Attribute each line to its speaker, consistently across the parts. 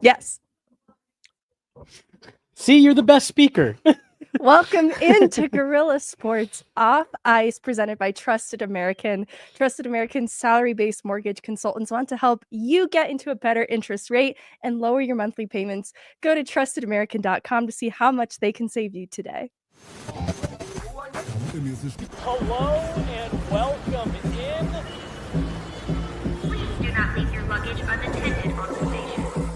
Speaker 1: Yes.
Speaker 2: See, you're the best speaker.
Speaker 1: Welcome into Guerrilla Sports Off Ice, presented by Trusted American. Trusted American's salary-based mortgage consultants want to help you get into a better interest rate and lower your monthly payments. Go to trustedamerican.com to see how much they can save you today.
Speaker 2: Hello and welcome in.
Speaker 3: Please do not leave your luggage unattended on the station.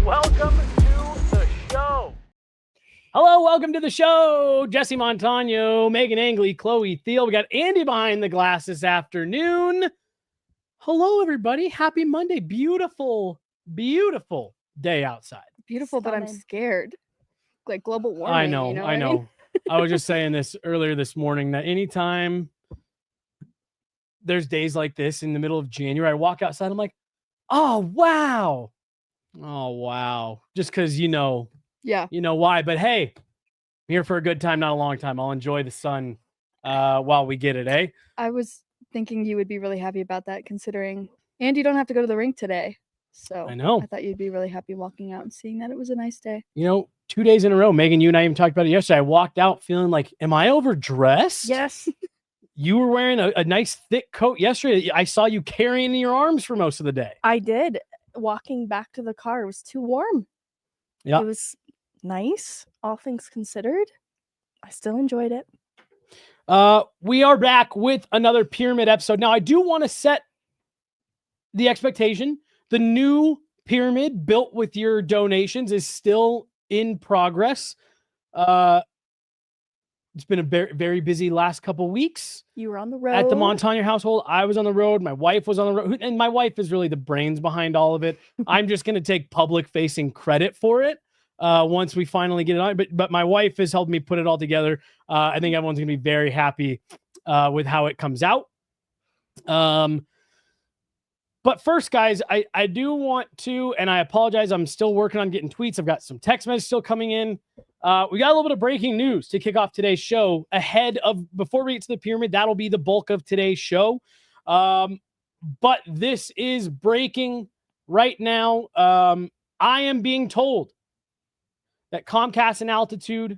Speaker 2: Welcome to the show. Hello, welcome to the show. Jesse Montano, Meghan Angley, Chloe Theil. We got Andy behind the glass this afternoon. Hello, everybody. Happy Monday. Beautiful, beautiful day outside.
Speaker 4: Beautiful, but I'm scared. Like global warming.
Speaker 2: I know,
Speaker 4: you know
Speaker 2: I know.
Speaker 4: what mean?
Speaker 2: I was just saying this earlier this morning that anytime there's days like this in the middle of January, I walk outside, I'm like, oh, wow. Oh, wow. Just because,
Speaker 4: Yeah.
Speaker 2: you know why. But hey, I'm here for a good time, not a long time. I'll enjoy the sun while we get it, eh?
Speaker 4: I was thinking you would be really happy about that, considering and you don't have to go to the rink today. So
Speaker 2: I know.
Speaker 4: I thought you'd be really happy walking out and seeing that it was a nice day.
Speaker 2: 2 days in a row, Megan, you and I even talked about it yesterday. I walked out feeling like, am I overdressed?
Speaker 1: Yes.
Speaker 2: You were wearing a nice thick coat yesterday. I saw you carrying in your arms for most of the day.
Speaker 1: I did. Walking back to the car, it was too warm.
Speaker 2: Yeah.
Speaker 1: It was nice, all things considered. I still enjoyed it.
Speaker 2: We are back with another Pyramid episode. Now, I do want to set the expectation. The new Pyramid built with your donations is still in progress. It's been a very, very busy last couple weeks.
Speaker 1: You were on the road.
Speaker 2: At the Montano household, I was on the road. My wife was on the road. And my wife is really the brains behind all of it. I'm just going to take public-facing credit for it once we finally get it on. But my wife has helped me put it all together. I think everyone's going to be very happy with how it comes out. But first, guys, I do want to, and I apologize, I'm still working on getting tweets. I've got some text messages still coming in. We got a little bit of breaking news to kick off today's show before we get to the Pyramid. That'll be the bulk of today's show. But this is breaking right now. I am being told that Comcast and Altitude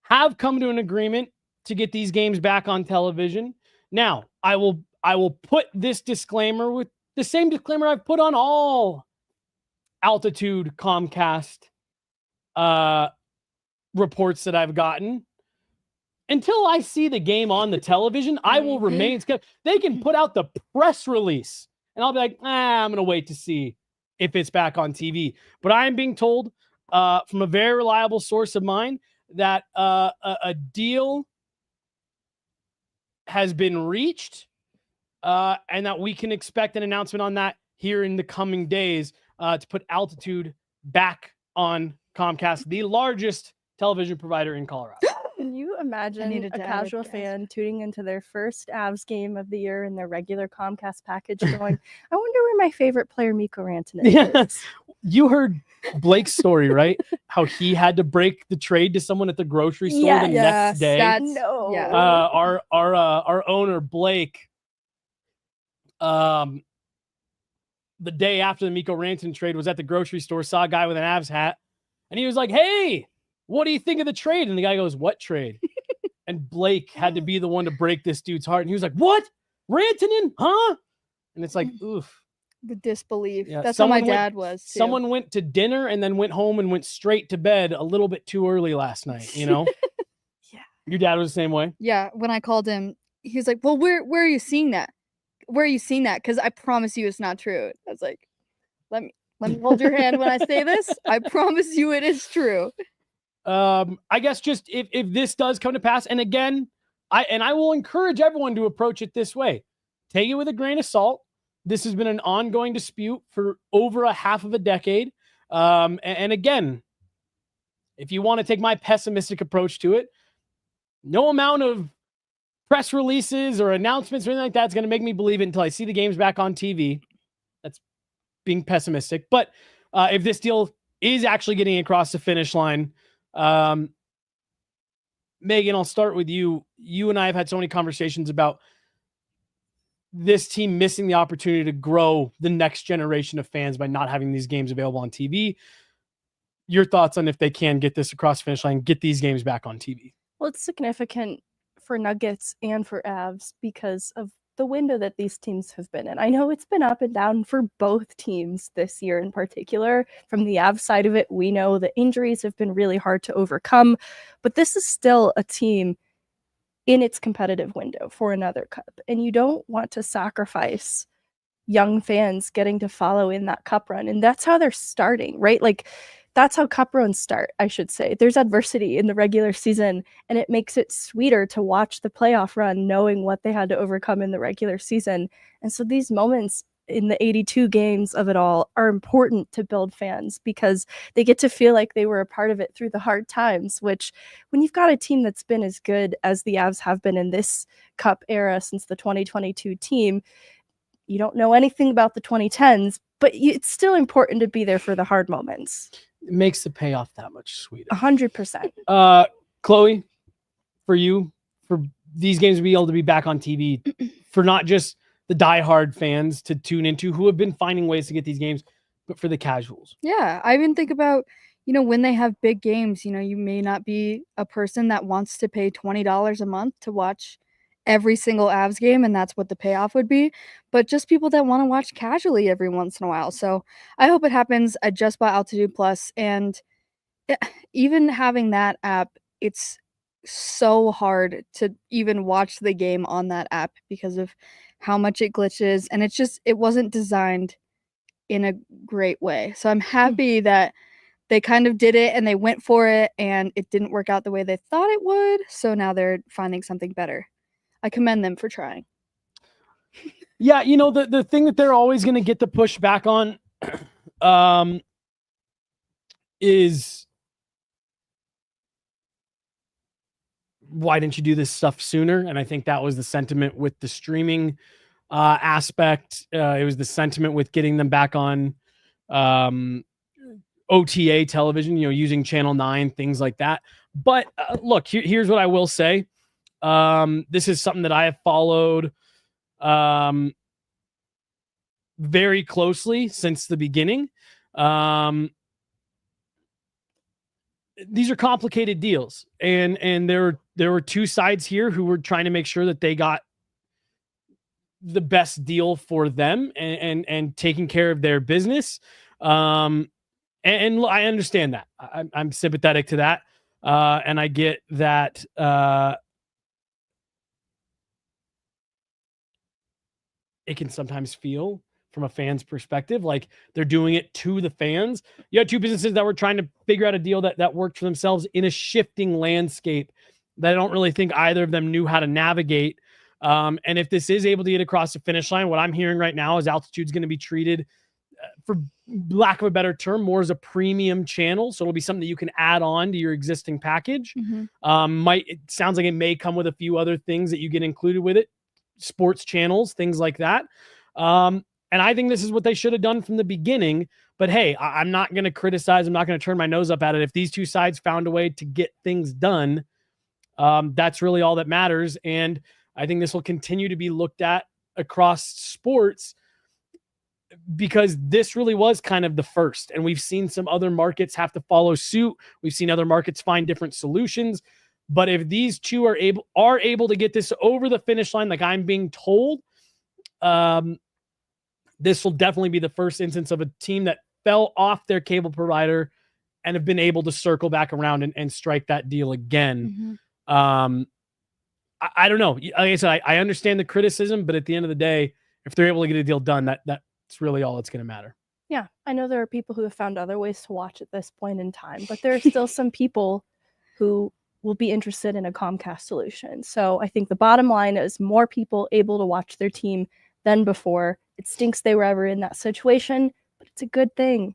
Speaker 2: have come to an agreement to get these games back on television. Now, I will put this disclaimer with the same disclaimer I've put on all Altitude Comcast reports that I've gotten. Until I see the game on the television, I will remain skeptical. They can put out the press release, and I'll be like, I'm going to wait to see if it's back on TV. But I am being told from a very reliable source of mine that a deal has been reached, and that we can expect an announcement on that here in the coming days to put Altitude back on Comcast, the largest television provider in Colorado.
Speaker 1: Can you imagine a casual fan tuning into their first Avs game of the year in their regular Comcast package going, I wonder where my favorite player, Mikko Rantanen, is.
Speaker 2: You heard Blake's story, right? How he had to break the trade to someone at the grocery store the next day. Our owner, Blake, the day after the Mikko Rantanen trade was at the grocery store, saw a guy with an Avs hat, and he was like, hey, what do you think of the trade? And the guy goes, what trade? And Blake had to be the one to break this dude's heart. And he was like, what? Rantanen? Huh? And it's like, oof.
Speaker 4: The disbelief.
Speaker 2: Yeah,
Speaker 4: that's how my dad was, too.
Speaker 2: Someone went to dinner and then went home and went straight to bed a little bit too early last night,
Speaker 4: Yeah.
Speaker 2: Your dad was the same way?
Speaker 4: Yeah. When I called him, he was like, well, where are you seeing that? Where are you seeing that? Because I promise you it's not true. I was like, let me hold your hand when I say this. I promise you it is true.
Speaker 2: I guess just if this does come to pass, and again, I will encourage everyone to approach it this way. Take it with a grain of salt. This has been an ongoing dispute for over a half of a decade. And again, if you want to take my pessimistic approach to it, no amount of press releases or announcements or anything like that's going to make me believe it until I see the games back on TV. That's being pessimistic. But if this deal is actually getting across the finish line, Megan, I'll start with you. You and I have had so many conversations about this team missing the opportunity to grow the next generation of fans by not having these games available on TV. Your thoughts on if they can get this across the finish line, get these games back on TV?
Speaker 1: Well, it's significant for Nuggets and for Avs because of the window that these teams have been in. I know it's been up and down for both teams this year in particular. From the Avs side of it, we know the injuries have been really hard to overcome, but this is still a team in its competitive window for another cup. And you don't want to sacrifice young fans getting to follow in that cup run. And that's how they're starting, right? Like, that's how cup runs start, I should say. There's adversity in the regular season, and it makes it sweeter to watch the playoff run knowing what they had to overcome in the regular season. And so these moments in the 82 games of it all are important to build fans because they get to feel like they were a part of it through the hard times, which when you've got a team that's been as good as the Avs have been in this cup era since the 2022 team, you don't know anything about the 2010s, but it's still important to be there for the hard moments.
Speaker 2: It makes the payoff that much sweeter.
Speaker 1: 100%.
Speaker 2: Chloe, for you, for these games to be able to be back on TV, for not just the diehard fans to tune into who have been finding ways to get these games, but for the casuals.
Speaker 4: Yeah, I even think about, when they have big games, you may not be a person that wants to pay $20 a month to watch every single Avs game, and that's what the payoff would be, but just people that want to watch casually every once in a while. So I hope it happens. I just bought Altitude Plus, and even having that app, it's so hard to even watch the game on that app because of how much it glitches, and it wasn't designed in a great way. So I'm happy that they kind of did it and they went for it, and it didn't work out the way they thought it would, so now they're finding something better. I commend them for trying.
Speaker 2: Yeah, the thing that they're always going to get the pushback on is, why didn't you do this stuff sooner? And I think that was the sentiment with the streaming aspect. It was the sentiment with getting them back on OTA television, using Channel 9, things like that. But look, here's what I will say. This is something that I have followed very closely since the beginning. These are complicated deals, and there were two sides here who were trying to make sure that they got the best deal for them and taking care of their business. And I understand that. I'm sympathetic to that. And I get that it can sometimes feel from a fan's perspective like they're doing it to the fans. You had two businesses that were trying to figure out a deal that worked for themselves in a shifting landscape that I don't really think either of them knew how to navigate. And if this is able to get across the finish line, what I'm hearing right now is Altitude's going to be treated, for lack of a better term, more as a premium channel. So it'll be something that you can add on to your existing package.
Speaker 4: Mm-hmm.
Speaker 2: It sounds like it may come with a few other things that you get included with it, sports channels, things like that. And I think this is what they should have done from the beginning. But hey, I'm not going to criticize. I'm not going to turn my nose up at it. If these two sides found a way to get things done, that's really all that matters. And I think this will continue to be looked at across sports because this really was kind of the first. And we've seen some other markets have to follow suit. We've seen other markets find different solutions. But if these two are able to get this over the finish line, like I'm being told, this will definitely be the first instance of a team that fell off their cable provider and have been able to circle back around and strike that deal again.
Speaker 4: Mm-hmm.
Speaker 2: I don't know. Like I said, I understand the criticism, but at the end of the day, if they're able to get a deal done, that's really all that's going to matter.
Speaker 1: Yeah, I know there are people who have found other ways to watch at this point in time, but there are still some people who will be interested in a Comcast solution. So I think the bottom line is more people able to watch their team than before. It stinks they were ever in that situation, but it's a good thing.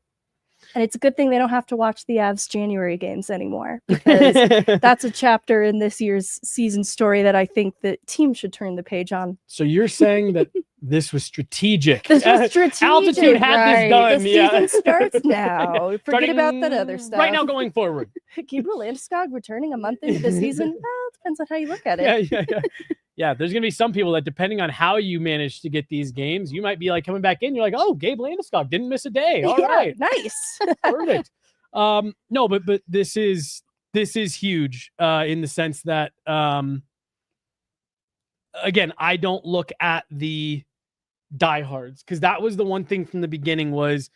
Speaker 1: And it's a good thing they don't have to watch the Avs January games anymore, because that's a chapter in this year's season story that I think the team should turn the page on.
Speaker 2: So you're saying that this was strategic.
Speaker 1: This was strategic.
Speaker 2: Altitude had this done.
Speaker 1: The season starts now. Forget
Speaker 2: Starting
Speaker 1: about that other stuff.
Speaker 2: Right now going forward.
Speaker 1: Gabriel Landeskog returning a month into the season? Well, it depends on how you look at it.
Speaker 2: Yeah, there's going to be some people that, depending on how you manage to get these games, you might be like coming back in. You're like, oh, Gabe Landeskog didn't miss a day. All right.
Speaker 1: Nice.
Speaker 2: Perfect. No, but this is huge in the sense that, again, I don't look at the diehards, because that was the one thing from the beginning was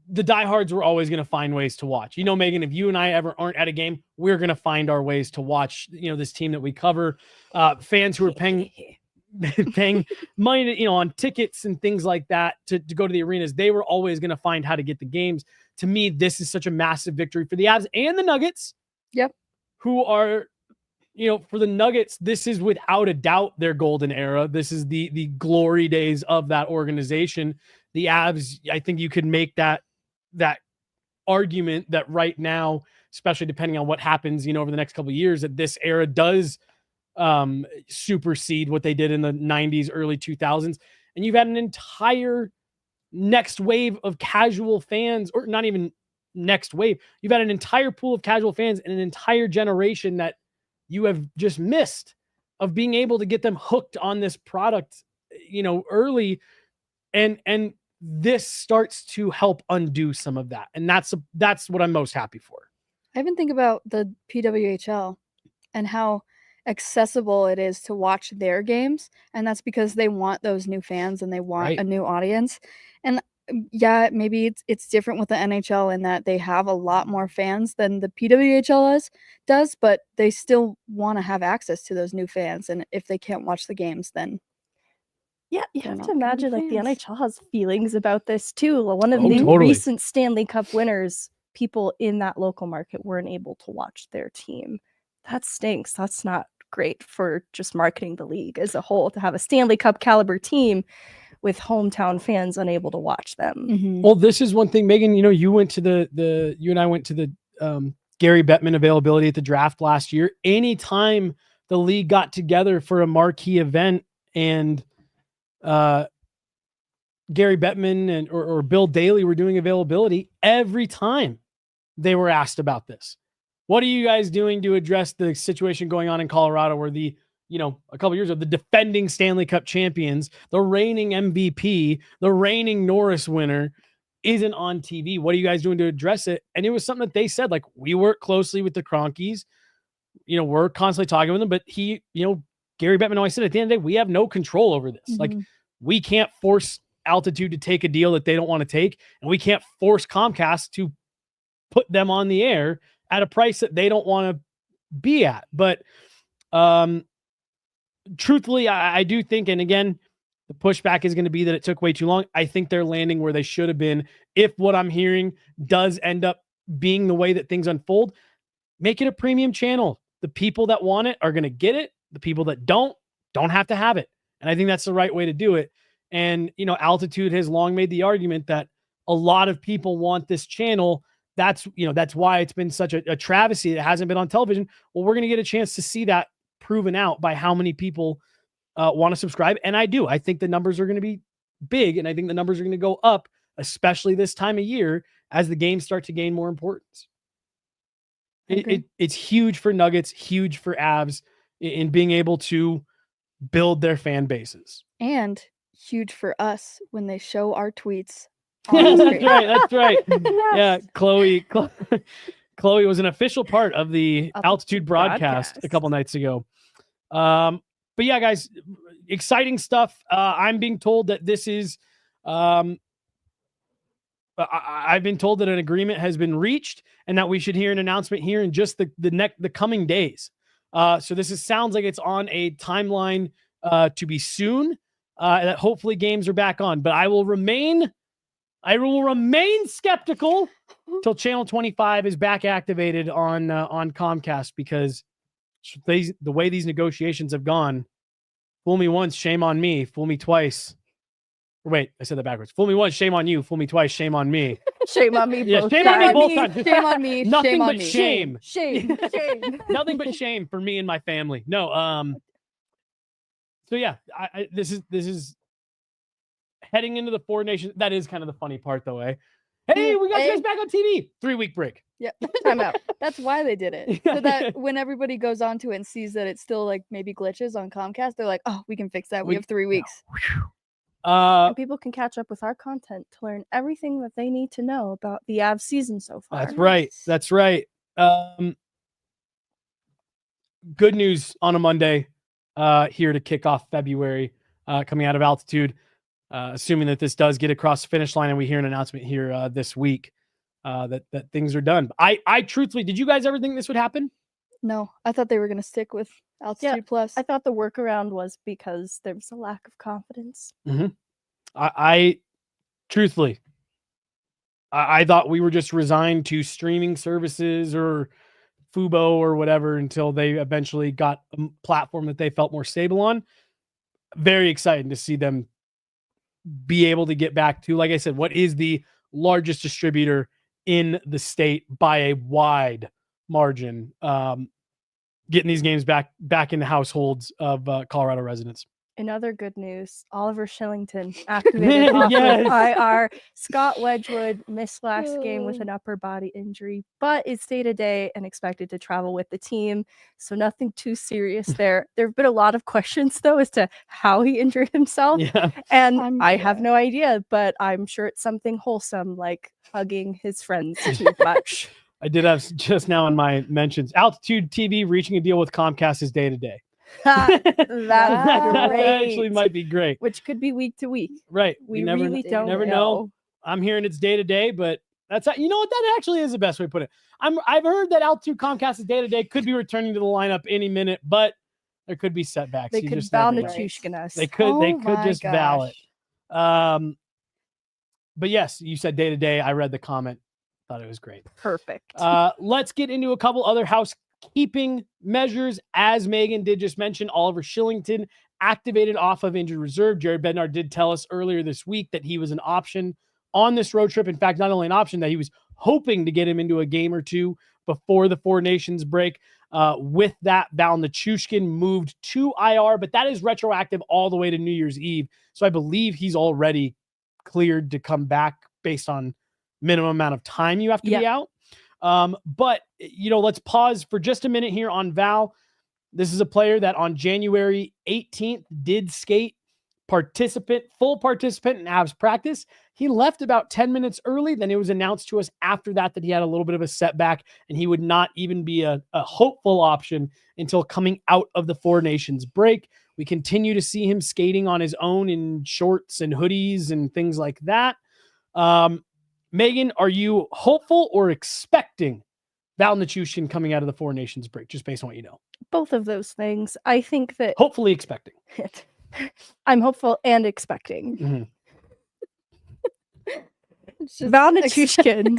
Speaker 2: the diehards were always going to find ways to watch. You know, Megan, if you and I ever aren't at a game, we're going to find our ways to watch, this team that we cover. Fans who are paying money, on tickets and things like that to go to the arenas, they were always going to find how to get the games. To me, this is such a massive victory for the Avs and the Nuggets.
Speaker 4: Yep.
Speaker 2: Who are, for the Nuggets, this is without a doubt their golden era. This is the glory days of that organization. The Avs, I think you could make that argument that right now, especially depending on what happens, over the next couple of years, that this era does supersede what they did in the 90s, early 2000s. And you've had an entire next wave of casual fans, or not even next wave. You've had an entire pool of casual fans and an entire generation that you have just missed of being able to get them hooked on this product, early. And this starts to help undo some of that. And that's what I'm most happy for.
Speaker 4: I even think about the PWHL and how accessible it is to watch their games. And that's because they want those new fans and they want a new audience. And yeah, maybe it's different with the NHL in that they have a lot more fans than the PWHL does, but they still want to have access to those new fans. And if they can't watch the games, then
Speaker 1: yeah, you
Speaker 4: they're
Speaker 1: have
Speaker 4: not
Speaker 1: to imagine
Speaker 4: gonna
Speaker 1: like
Speaker 4: be
Speaker 1: the
Speaker 4: fans.
Speaker 1: NHL has feelings about this too. One of the
Speaker 2: totally.
Speaker 1: recent Stanley Cup winners, people in that local market weren't able to watch their team. That stinks. That's not great for just marketing the league as a whole, to have a Stanley Cup caliber team with hometown fans unable to watch them.
Speaker 4: Mm-hmm.
Speaker 2: Well, this is one thing, Megan, you went to you and I went to the Gary Bettman availability at the draft last year. Anytime the league got together for a marquee event and Gary Bettman or Bill Daly were doing availability, every time they were asked about this. What are you guys doing to address the situation going on in Colorado where a couple years ago, the defending Stanley Cup champions, the reigning MVP, the reigning Norris winner isn't on TV? What are you guys doing to address it? And it was something that they said, like, we work closely with the Cronkies. We're constantly talking with them, but Gary Bettman always said at the end of the day, we have no control over this.
Speaker 4: Mm-hmm.
Speaker 2: Like, we can't force Altitude to take a deal that they don't want to take. And we can't force Comcast to put them on the air at a price that they don't want to be at. But truthfully, I do think, and again, the pushback is going to be that it took way too long. I think they're landing where they should have been. If what I'm hearing does end up being the way that things unfold, make it a premium channel. The people that want it are going to get it. The people that don't have to have it. And I think that's the right way to do it. And, Altitude has long made the argument that a lot of people want this channel. That's why it's been such a travesty that it hasn't been on television. Well, we're going to get a chance to see that proven out by how many people want to subscribe. And I do. I think the numbers are going to be big, and I think the numbers are going to go up, especially this time of year as the games start to gain more importance. It's huge for Nuggets, huge for Avs in being able to build their fan bases.
Speaker 4: And huge for us when they show our tweets. On the screen.
Speaker 2: That's right.
Speaker 1: Yes.
Speaker 2: Yeah, Chloe was an official part of the Altitude broadcast a couple nights ago. But yeah, guys, exciting stuff. I'm being told that this is, I've been told that an agreement has been reached and that we should hear an announcement here in just the coming days. So this sounds like it's on a timeline to be soon, that hopefully games are back on, but I will remain skeptical till Channel 25 is back activated on Comcast, because the way these negotiations have gone, fool me once, shame on me. Fool me twice, Wait, I said that backwards. Fool me once, shame on you. Fool me twice, shame on me.
Speaker 1: Shame on me.
Speaker 2: Yeah,
Speaker 1: both
Speaker 2: shame on me
Speaker 1: times.
Speaker 2: both times.
Speaker 4: Shame on me.
Speaker 2: Nothing
Speaker 4: Shame
Speaker 2: but
Speaker 4: on me.
Speaker 2: shame.
Speaker 1: Shame.
Speaker 2: Nothing but shame for me and my family. No, so yeah, this is heading into the Four Nations. That is kind of the funny part though, eh? Hey, we got you guys back on TV. 3-week break.
Speaker 4: Yeah.
Speaker 1: Time out.
Speaker 4: That's why they did it. So that when everybody goes onto it and sees that it's still like maybe glitches on Comcast, they're like, oh, we can fix that. We have 3 weeks.
Speaker 1: And people can catch up with our content to learn everything that they need to know about the Avs season so far.
Speaker 2: That's right. That's right. Good news on a Monday here to kick off February coming out of Altitude. Assuming that this does get across the finish line and we hear an announcement here this week that things are done. I truthfully, did you guys ever think this would happen?
Speaker 4: No, I thought they were going to stick with Altitude Plus.
Speaker 1: I thought the workaround was because there was a lack of confidence.
Speaker 2: Mm-hmm. I truthfully, I thought we were just resigned to streaming services or Fubo or whatever until they eventually got a platform that they felt more stable on. Very excited to see them be able to get back to, like I said, what is the largest distributor in the state by a wide margin, getting these games back in the households of Colorado residents.
Speaker 1: In other good news, Oliver Shillington activated off
Speaker 2: Yes.
Speaker 1: with IR. Scott Wedgwood missed last game with an upper body injury, but is day-to-day and expected to travel with the team. So nothing too serious there. There have been a lot of questions, though, as to how he injured himself.
Speaker 2: Yeah.
Speaker 1: And I have no idea, but I'm sure it's something wholesome, like hugging his friends too much.
Speaker 2: I did have just now in my mentions, Altitude TV reaching a deal with Comcast is day-to-day.
Speaker 1: That's
Speaker 2: That
Speaker 1: great.
Speaker 2: actually might be great.
Speaker 1: Which could be week to week.
Speaker 2: Right.
Speaker 1: We
Speaker 2: never,
Speaker 1: really don't
Speaker 2: never know. I'm hearing it's day to day, but that's you know what, that actually is the best way to put it. I've heard that Altitude Comcast is day to day, could be returning to the lineup any minute, but there could be setbacks.
Speaker 1: They could Val Nichushkin us.
Speaker 2: They could just Val it. But yes, you said day to day. I read the comment, thought it was great.
Speaker 1: Perfect.
Speaker 2: Let's get into a couple other housekeeping measures. As Megan did just mention, Oliver Shillington activated off of injured reserve. Jared Bednar did tell us earlier this week that he was an option on this road trip. In fact, not only an option, that he was hoping to get him into a game or two before the Four Nations break. With that, Val Nichushkin moved to IR, but that is retroactive all the way to New Year's Eve. So I believe he's already cleared to come back based on minimum amount of time you have to be out. But, you know, let's pause for just a minute here on Val. This is a player that on January 18th did skate full participant in Avs practice. He left about 10 minutes early. Then it was announced to us after that he had a little bit of a setback and he would not even be a hopeful option until coming out of the Four Nations break. We continue to see him skating on his own in shorts and hoodies and things like that. Megan, are you hopeful or expecting Val Nichushkin coming out of the Four Nations break, just based on what you know?
Speaker 1: Both of those things. I think that...
Speaker 2: Hopefully expecting.
Speaker 1: I'm hopeful and expecting.
Speaker 2: Mm-hmm.
Speaker 1: Val Nichushkin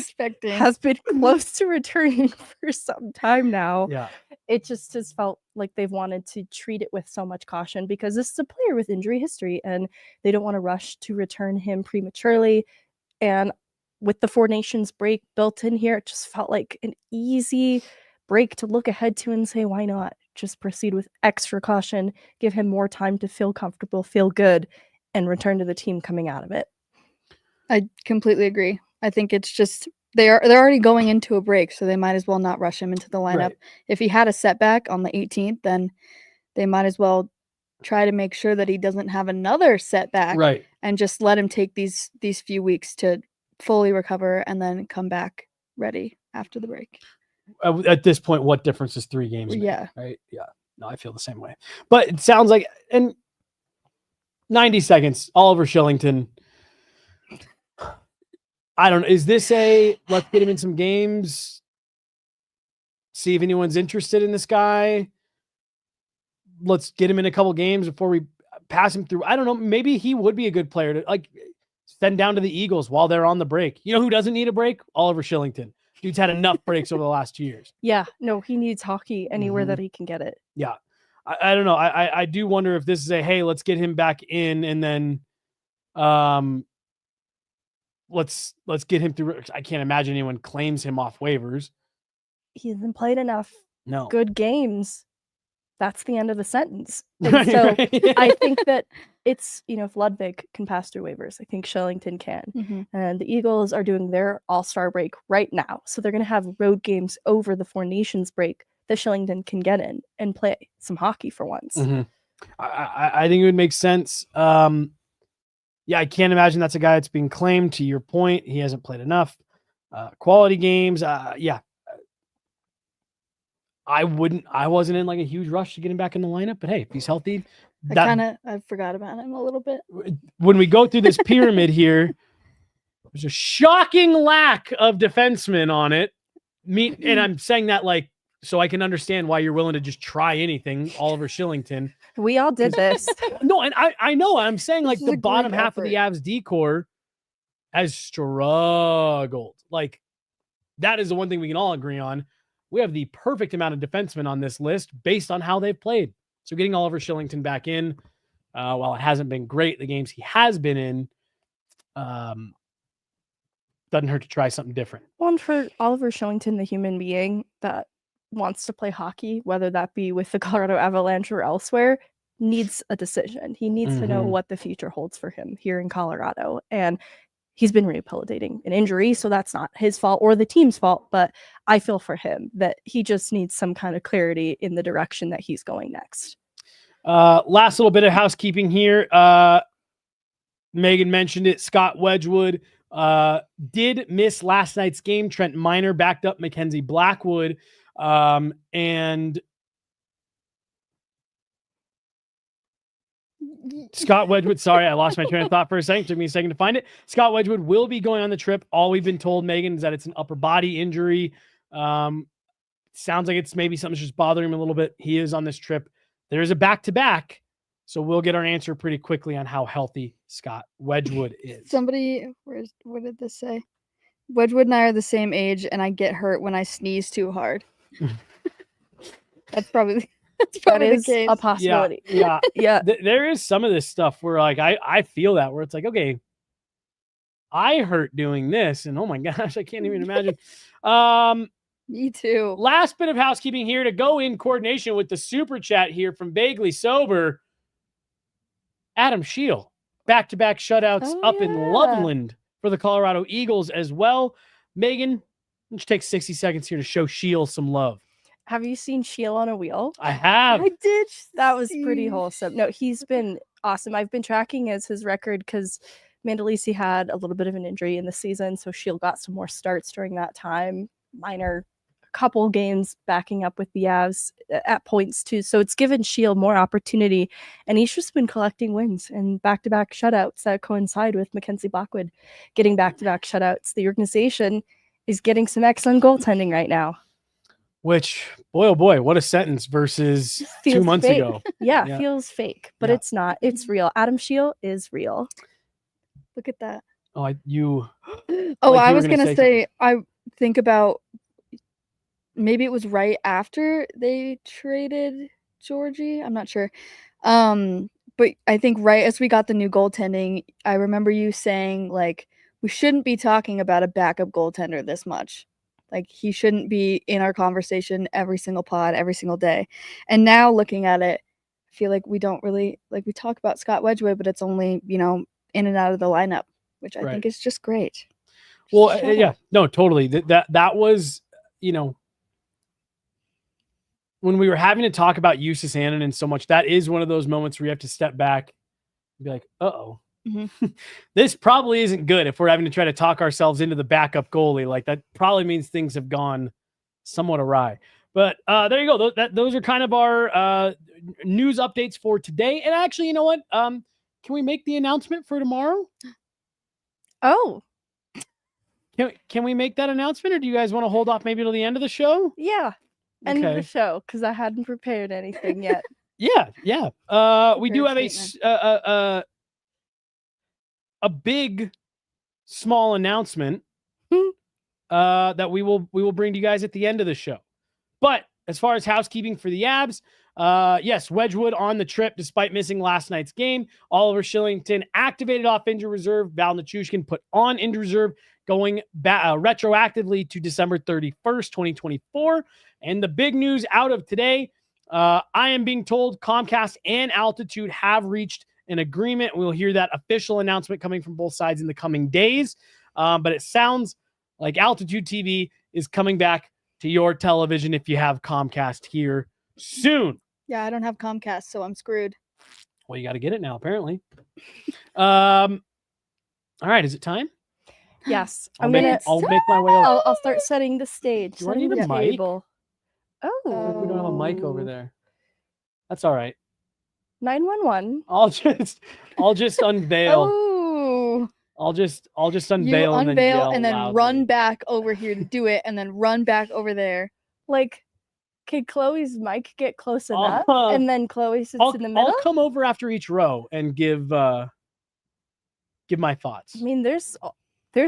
Speaker 1: has been close to returning for some time now.
Speaker 2: Yeah.
Speaker 1: It just has felt like they've wanted to treat it with so much caution because this is a player with injury history and they don't want to rush to return him prematurely. And with the Four Nations break built in here, it just felt like an easy break to look ahead to and say, why not? Just proceed with extra caution, give him more time to feel comfortable, feel good, and return to the team coming out of it.
Speaker 4: I completely agree. I think it's just they're already going into a break, so they might as well not rush him into the lineup.
Speaker 2: Right.
Speaker 4: If he had a setback on the 18th, then they might as well try to make sure that he doesn't have another setback,
Speaker 2: right,
Speaker 4: and just let him take these few weeks to fully recover and then come back ready after the break.
Speaker 2: At this point, what difference is 3 games?
Speaker 4: Yeah.
Speaker 2: Right. Yeah. No, I feel the same way. But it sounds like in 90 seconds, Oliver Shillington. I don't know. Is this let's get him in some games, see if anyone's interested in this guy? Let's get him in a couple games before we pass him through. I don't know. Maybe he would be a good player to send down to the Eagles while they're on the break. You know who doesn't need a break? Oliver Shillington. Dude's had enough breaks over the last 2 years.
Speaker 1: Yeah, no, he needs hockey anywhere that he can get it.
Speaker 2: Yeah. I don't know. I do wonder if this is hey, let's get him back in and then Let's get him through. I can't imagine anyone claims him off waivers.
Speaker 1: He hasn't played enough
Speaker 2: No.
Speaker 1: good games. That's the end of the sentence. And so I think that it's, if Ludwig can pass through waivers, I think Shillington can. And the Eagles are doing their all-star break right now. So they're going to have road games over the Four Nations break that Shillington can get in and play some hockey for once.
Speaker 2: I think it would make sense. Yeah, I can't imagine that's a guy that's being claimed. To your point, he hasn't played enough quality games. Yeah. I wasn't in like a huge rush to get him back in the lineup, but hey, if he's healthy,
Speaker 4: I forgot about him a little bit.
Speaker 2: When we go through this pyramid here, there's a shocking lack of defensemen on it. And I'm saying that like so I can understand why you're willing to just try anything, Oliver Shillington.
Speaker 1: We all did this.
Speaker 2: No, and I know. I'm saying like
Speaker 4: This is
Speaker 2: the
Speaker 4: a
Speaker 2: bottom
Speaker 4: group
Speaker 2: half of the
Speaker 4: effort.
Speaker 2: Avs D-core has struggled. Like that is the one thing we can all agree on. We have the perfect amount of defensemen on this list based on how they've played. So getting Oliver Shillington back in, while it hasn't been great, the games he has been in, doesn't hurt to try something different.
Speaker 1: One for Oliver Shillington, the human being that wants to play hockey, whether that be with the Colorado Avalanche or elsewhere, needs a decision. He needs to know what the future holds for him here in Colorado. And he's been rehabilitating an injury, so that's not his fault or the team's fault, but I feel for him that he just needs some kind of clarity in the direction that he's going next.
Speaker 2: Last little bit of housekeeping here. Megan mentioned it. Scott Wedgwood did miss last night's game. Trent Miner backed up Mackenzie Blackwood. And Scott Wedgwood, sorry, I lost my train of thought for a second. Took me a second to find it. Scott Wedgwood will be going on the trip. All we've been told, Megan, is that it's an upper body injury. Sounds like it's maybe something's just bothering him a little bit. He is on this trip. There is a back-to-back, so we'll get our answer pretty quickly on how healthy Scott Wedgwood is.
Speaker 4: What did this say? Wedgwood and I are the same age, and I get hurt when I sneeze too hard. That's probably
Speaker 1: That
Speaker 4: the
Speaker 1: is
Speaker 4: case.
Speaker 1: a possibility.
Speaker 2: Yeah.
Speaker 1: Yeah.
Speaker 2: There is some of this stuff where like I feel that where it's like, okay, I hurt doing this, and oh my gosh, I can't even imagine.
Speaker 4: Me too.
Speaker 2: Last bit of housekeeping here to go in coordination with the super chat here from Vaguely Sober. Adam Scheel, back-to-back shutouts up in Loveland for the Colorado Eagles as well. Megan, let's take 60 seconds here to show Scheel some love.
Speaker 1: Have you seen Scheel on a wheel?
Speaker 2: I have.
Speaker 4: I did.
Speaker 1: That was pretty wholesome. No, he's been awesome. I've been tracking his record because Mandolisi had a little bit of an injury in the season, so Scheel got some more starts during that time. Minor couple games backing up with the Avs at points too. So it's given Scheel more opportunity, and he's just been collecting wins and back-to-back shutouts that coincide with Mackenzie Blackwood getting back-to-back shutouts. The organization is getting some excellent goaltending right now.
Speaker 2: Which, boy, oh boy, what a sentence versus 2 months
Speaker 1: fake.
Speaker 2: ago.
Speaker 1: Yeah, feels fake, but it's not. It's real. Adam Scheel is real.
Speaker 4: Look at that.
Speaker 2: Oh,
Speaker 4: I was going to say, I think about maybe it was right after they traded Georgie. I'm not sure. But I think right as we got the new goaltending, I remember you saying, like, we shouldn't be talking about a backup goaltender this much. Like, he shouldn't be in our conversation every single pod, every single day. And now looking at it, I feel like we don't really, like, we talk about Scott Wedgwood, but it's only, in and out of the lineup, which I think is just great.
Speaker 2: Well, yeah, no, totally. That was, when we were having to talk about Justus Annunen so much, that is one of those moments where you have to step back and be like, uh-oh. This probably isn't good if we're having to try to talk ourselves into the backup goalie. Like, that probably means things have gone somewhat awry. But there you go. Those are kind of our news updates for today. And actually, you know what? Can we make the announcement for tomorrow?
Speaker 1: Oh.
Speaker 2: Can we make that announcement, or do you guys want to hold off maybe till the end of the show?
Speaker 1: Yeah. End of the show, because I hadn't prepared anything yet.
Speaker 2: Yeah. We do have a big, small announcement that we will bring to you guys at the end of the show. But as far as housekeeping for the Abs, Yes, Wedgwood on the trip despite missing last night's game. Oliver Shillington activated off injured reserve. Val Nichushkin put on injured reserve, going retroactively to December 31st, 2024. And the big news out of today, I am being told Comcast and Altitude have reached an agreement. We'll hear that official announcement coming from both sides in the coming days. But it sounds like Altitude TV is coming back to your television if you have Comcast here soon.
Speaker 4: Yeah, I don't have Comcast, so I'm screwed.
Speaker 2: Well, you got to get it now, apparently. All right, is it time?
Speaker 1: Yes.
Speaker 2: I'll make my way over.
Speaker 1: I'll start setting the stage.
Speaker 2: Do you want
Speaker 1: setting
Speaker 2: to need a
Speaker 1: the
Speaker 2: mic?
Speaker 1: table. Oh.
Speaker 2: We don't have a mic over there. That's all right.
Speaker 1: 911.
Speaker 2: I'll just unveil.
Speaker 4: Oh,
Speaker 2: I'll just unveil
Speaker 4: you
Speaker 2: and
Speaker 4: unveil
Speaker 2: then,
Speaker 4: and then
Speaker 2: loudly.
Speaker 4: run back over here to do it, and then run back over there.
Speaker 1: Like, could Chloe's mic get close enough?
Speaker 2: Uh,
Speaker 1: And then Chloe sits in the middle?
Speaker 2: I'll come over after each row and give my thoughts.
Speaker 1: I mean, there's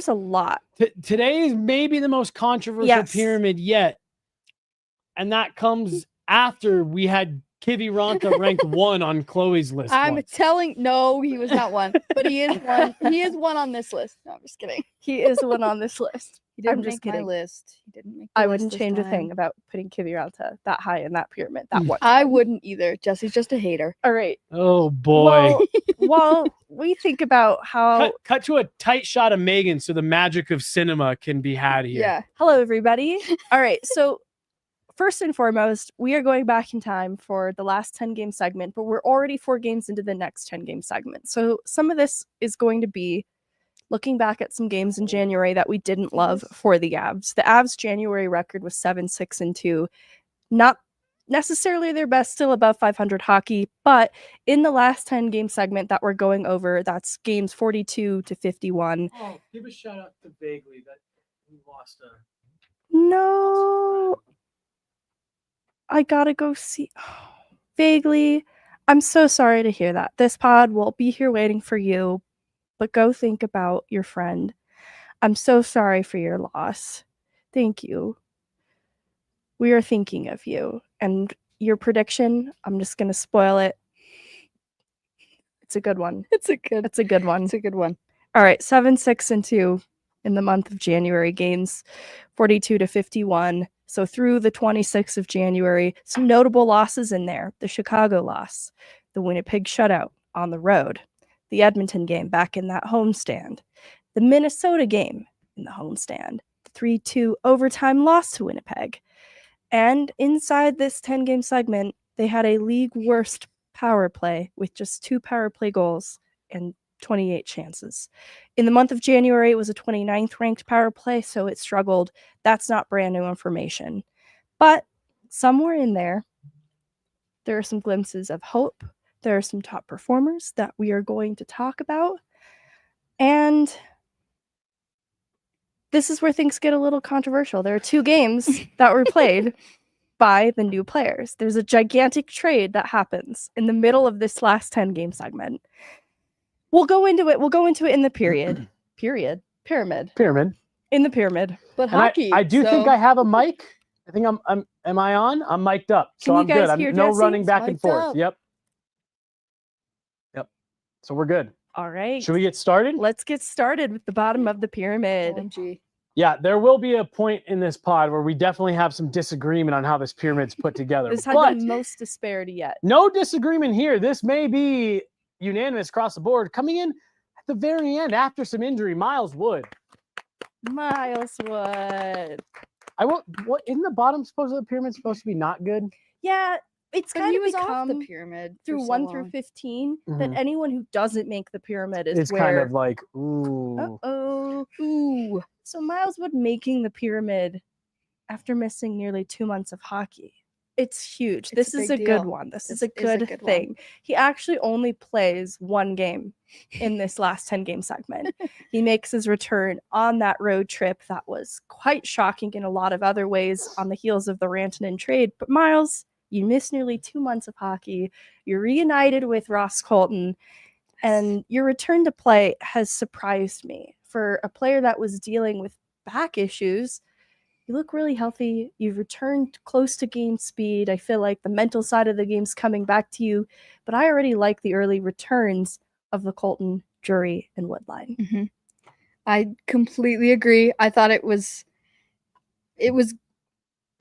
Speaker 1: a lot.
Speaker 2: Today is maybe the most controversial
Speaker 1: Yes.
Speaker 2: pyramid yet. And that comes after we had Kivi Ranta ranked 1 on Chloe's list.
Speaker 4: I'm telling, no, he was not one, but he is one. He is one on this list. No, I'm just kidding.
Speaker 1: He is the one on this list.
Speaker 4: He didn't
Speaker 1: I'm just
Speaker 4: make my
Speaker 1: kidding.
Speaker 4: list. He didn't make. The
Speaker 1: I
Speaker 4: list
Speaker 1: wouldn't
Speaker 4: this
Speaker 1: change a
Speaker 4: time.
Speaker 1: thing about putting Kivi Ranta that high in that pyramid. That one.
Speaker 4: I wouldn't either. Jesse's just a hater.
Speaker 1: All right.
Speaker 2: Oh boy.
Speaker 1: Well, while we think about how
Speaker 2: Cut to a tight shot of Megan so the magic of cinema can be had here.
Speaker 4: Yeah.
Speaker 1: hello everybody. All right. So first and foremost, we are going back in time for the last 10 game segment, but we're already 4 games into the next 10 game segment. So some of this is going to be looking back at some games in January that we didn't love for the Avs. The Avs January record was 7-6-2. Not necessarily their best, still above 500 hockey, but in the last 10 game segment that we're going over, that's games 42 to 51.
Speaker 2: Oh, give a shout out to Vaguely that we lost
Speaker 1: No, I gotta go see. Vaguely, I'm so sorry to hear that. This pod will be here waiting for you, but go think about your friend. I'm so sorry for your loss. Thank you. We are thinking of you. And your prediction, I'm just going to spoil it. It's a good one.
Speaker 4: It's a good.
Speaker 1: It's a good one.
Speaker 4: It's a good one.
Speaker 1: All right, 7-6-2 in the month of January. Games 42 to 51. So through the 26th of January, some notable losses in there. The Chicago loss, the Winnipeg shutout on the road, the Edmonton game back in that homestand, the Minnesota game in the homestand, the 3-2 overtime loss to Winnipeg. And inside this 10-game segment, they had a league worst power play with just 2 power play goals and 28 chances. In the month of January, it was a 29th ranked power play, so it struggled. That's not brand new information. But somewhere in there, there are some glimpses of hope. There are some top performers that we are going to talk about. And this is where things get a little controversial. There are 2 games that were played by the new players. There's a gigantic trade that happens in the middle of this last 10-game segment. We'll go into it. We'll go into it in the pyramid.
Speaker 2: Pyramid.
Speaker 1: In the pyramid.
Speaker 4: But
Speaker 2: And
Speaker 4: hockey.
Speaker 2: I do think I have a mic. I think am I on? I'm mic'd up. So
Speaker 1: Can you
Speaker 2: I'm
Speaker 1: guys
Speaker 2: good.
Speaker 1: hear
Speaker 2: I'm no
Speaker 1: Jesse?
Speaker 2: running back and
Speaker 4: Mic'd
Speaker 2: forth.
Speaker 4: up.
Speaker 2: Yep. So we're good.
Speaker 1: All right.
Speaker 2: Should we get started?
Speaker 1: Let's get started with the bottom of the pyramid.
Speaker 4: OMG.
Speaker 2: Yeah, there will be a point in this pod where we definitely have some disagreement on how this pyramid's put together.
Speaker 1: This had
Speaker 2: But
Speaker 1: the most disparity yet.
Speaker 2: no disagreement here. This may be unanimous across the board. Coming in at the very end after some injury, Miles Wood.
Speaker 1: Miles Wood.
Speaker 2: What isn't the bottom supposed to the pyramid supposed to be not good?
Speaker 1: Yeah, it's
Speaker 4: But
Speaker 1: kind
Speaker 4: he
Speaker 1: of
Speaker 4: was off
Speaker 1: become
Speaker 4: the pyramid
Speaker 1: through
Speaker 4: for so
Speaker 1: 1 through
Speaker 4: long.
Speaker 1: 15 that
Speaker 2: Mhm.
Speaker 1: anyone who doesn't make the pyramid is
Speaker 2: It's
Speaker 1: where.
Speaker 2: kind of like, ooh.
Speaker 1: Uh-oh.
Speaker 4: Ooh.
Speaker 1: So Miles Wood making the pyramid after missing nearly 2 months of hockey. It's huge.
Speaker 4: It's
Speaker 1: This
Speaker 4: a
Speaker 1: is a
Speaker 4: big
Speaker 1: good
Speaker 4: deal.
Speaker 1: one. This is
Speaker 4: This
Speaker 1: a
Speaker 4: is a
Speaker 1: good
Speaker 4: good one.
Speaker 1: thing. He actually only plays 1 game in this last 10-game segment. He makes his return on that road trip that was quite shocking in a lot of other ways on the heels of the Rantanen trade. But Miles, you missed nearly 2 months of hockey. You're reunited with Ross Colton, and your return to play has surprised me. For a player that was dealing with back issues, you look really healthy. You've returned close to game speed. I feel like the mental side of the game's coming back to you, but I already like the early returns of the Colton, Drury, and Wood line.
Speaker 4: Mm-hmm. I completely agree. I thought it was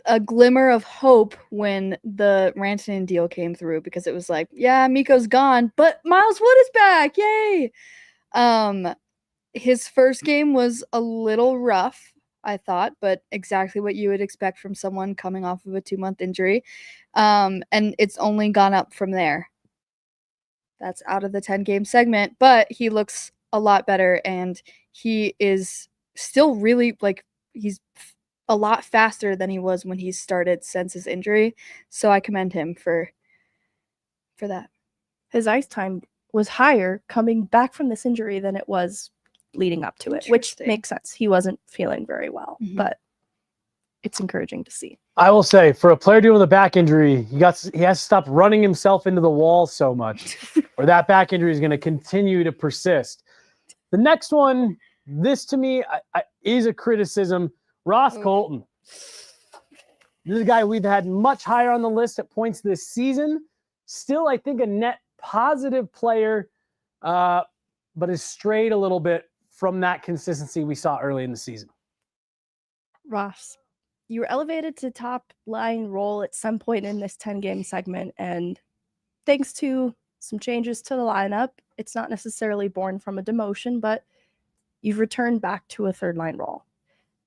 Speaker 4: a glimmer of hope when the Rantanen deal came through, because it was like, yeah, Mikko's gone, but Miles Wood is back. Yay. His first game was a little rough, I thought, but exactly what you would expect from someone coming off of a 2-month injury. And it's only gone up from there. That's out of the 10-game segment, but he looks a lot better, and he is still really, like, he's a lot faster than he was when he started since his injury. So I commend him for that.
Speaker 1: His ice time was higher coming back from this injury than it was leading up to it, which makes sense. He wasn't feeling very well, but it's encouraging to see.
Speaker 2: I will say, for a player dealing with a back injury, he has to stop running himself into the wall so much, or that back injury is going to continue to persist. The next one, this to me is a criticism. Ross Colton. This is a guy we've had much higher on the list at points this season. Still, I think, a net positive player, but has strayed a little bit from that consistency we saw early in the season.
Speaker 1: Ross, you were elevated to top line role at some point in this 10-game segment, and thanks to some changes to the lineup, it's not necessarily born from a demotion, but you've returned back to a third line role.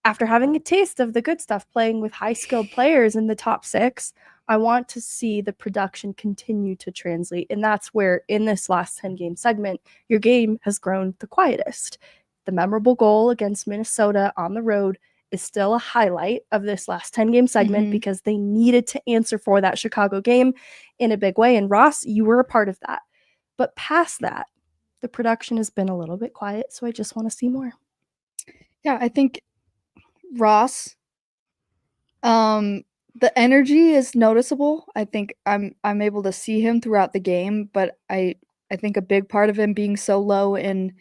Speaker 1: After having a taste of the good stuff playing with high-skilled players in the top 6, I want to see the production continue to translate, and that's where, in this last 10-game segment, your game has grown the quietest. The memorable goal against Minnesota on the road is still a highlight of this last 10-game segment because they needed to answer for that Chicago game in a big way, and Ross, you were a part of that. But past that, the production has been a little bit quiet, so I just want to see more.
Speaker 4: Yeah, I think Ross, the energy is noticeable. I think I'm able to see him throughout the game, but I think a big part of him being so low in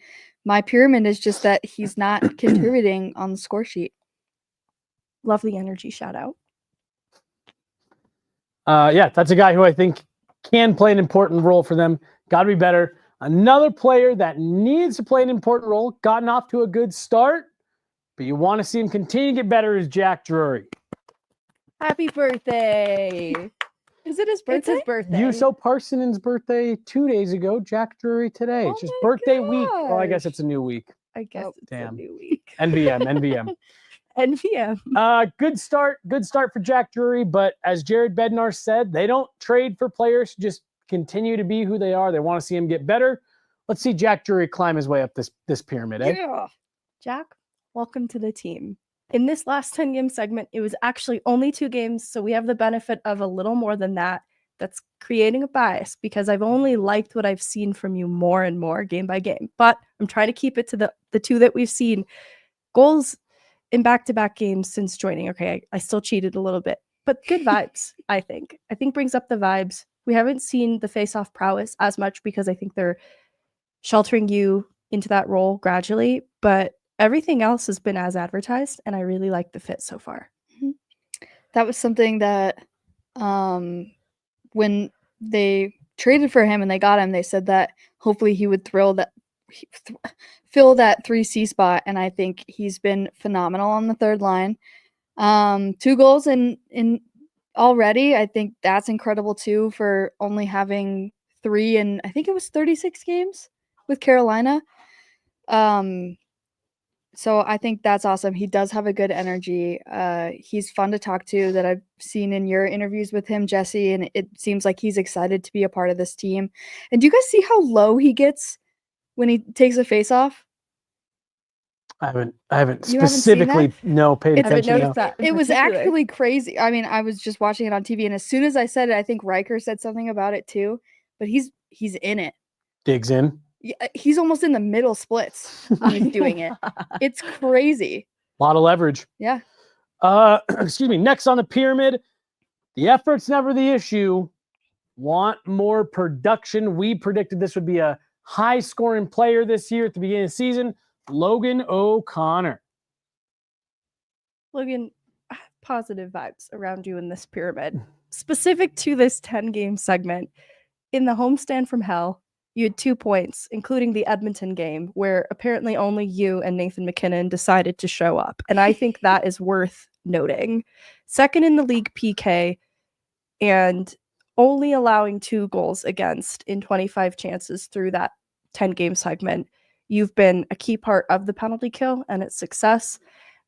Speaker 4: my pyramid is just that he's not contributing on the score sheet.
Speaker 1: Lovely energy shout out.
Speaker 2: Yeah, that's a guy who I think can play an important role for them. Got to be better. Another player that needs to play an important role, gotten off to a good start, but you want to see him continue to get better, is Jack Drury.
Speaker 1: Happy birthday. Is it his birthday? It's his birthday.
Speaker 2: Yuso Parsonen's birthday 2 days ago. Jack Drury today. It's just birthday week. Well, I guess it's a new week.
Speaker 1: I guess it's a new week.
Speaker 2: NVM. Good start for Jack Drury, but as Jared Bednar said, they don't trade for players to just continue to be who they are. They want to see him get better. Let's see Jack Drury climb his way up this pyramid.
Speaker 1: Yeah. Jack, welcome to the team. In this last 10-game segment, it was actually only 2 games, so we have the benefit of a little more than that. That's creating a bias because I've only liked what I've seen from you more and more game by game. But I'm trying to keep it to the 2 that we've seen. Goals in back-to-back games since joining. Okay, I still cheated a little bit, but good vibes, I think. I think brings up the vibes. We haven't seen the face-off prowess as much because I think they're sheltering you into that role gradually, but everything else has been as advertised, and I really like the fit so far.
Speaker 4: That was something that when they traded for him and they got him, they said that hopefully he would fill that 3C spot, and I think he's been phenomenal on the third line. 2 goals in already. I think that's incredible too for only having 3 in, I think it was 36 games with Carolina. So I think that's awesome. He does have a good energy. He's fun to talk to, that I've seen in your interviews with him, Jesse, and it seems like he's excited to be a part of this team. And do you guys see how low he gets when he takes a face off?
Speaker 2: I haven't specifically paid attention.
Speaker 4: It was actually crazy. I mean, I was just watching it on TV, and as soon as I said it, I think Riker said something about it too. But he's in it.
Speaker 2: Digs in.
Speaker 4: Yeah, he's almost in the middle splits when he's doing it. It's crazy.
Speaker 2: A lot of leverage.
Speaker 4: Yeah.
Speaker 2: Excuse me. Next on the pyramid, the effort's never the issue. Want more production. We predicted this would be a high-scoring player this year at the beginning of the season. Logan O'Connor.
Speaker 1: Logan, positive vibes around you in this pyramid. Specific to this 10-game segment, in the homestand from hell, you had 2 points, including the Edmonton game, where apparently only you and Nathan MacKinnon decided to show up. And I think that is worth noting. Second in the league PK, and only allowing 2 goals against in 25 chances through that 10-game segment. You've been a key part of the penalty kill and its success,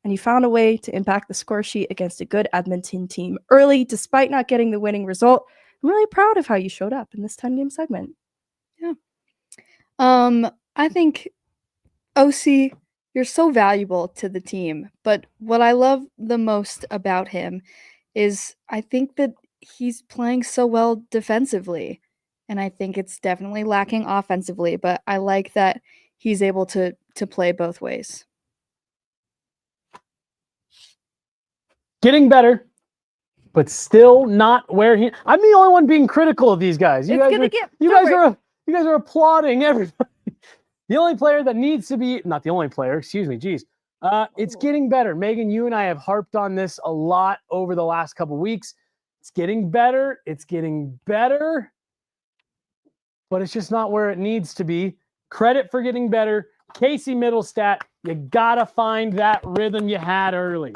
Speaker 1: and you found a way to impact the score sheet against a good Edmonton team early, despite not getting the winning result. I'm really proud of how you showed up in this 10-game segment.
Speaker 4: Yeah. I think, OC, you're so valuable to the team, but what I love the most about him is I think that he's playing so well defensively, and I think it's definitely lacking offensively, but I like that he's able to play both ways.
Speaker 2: Getting better, but still not where he. I'm the only one being critical of these guys. You guys are applauding everybody. The only player that needs to be, not the only player, excuse me, geez. It's getting better. Megan, you and I have harped on this a lot over the last couple weeks. It's getting better. It's getting better. But it's just not where it needs to be. Credit for getting better. Casey Mittelstadt, you got to find that rhythm you had early.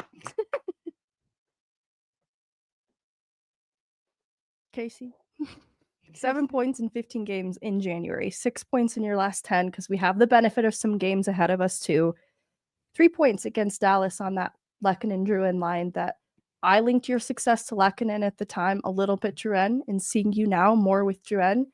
Speaker 1: Casey. 7 points in 15 games in January. 6 points in your last 10, because we have the benefit of some games ahead of us too. 3 points against Dallas on that Lehkonen Drouin line that I linked your success to Lehkonen at the time, a little bit Drouin, and seeing you now more with Drouin.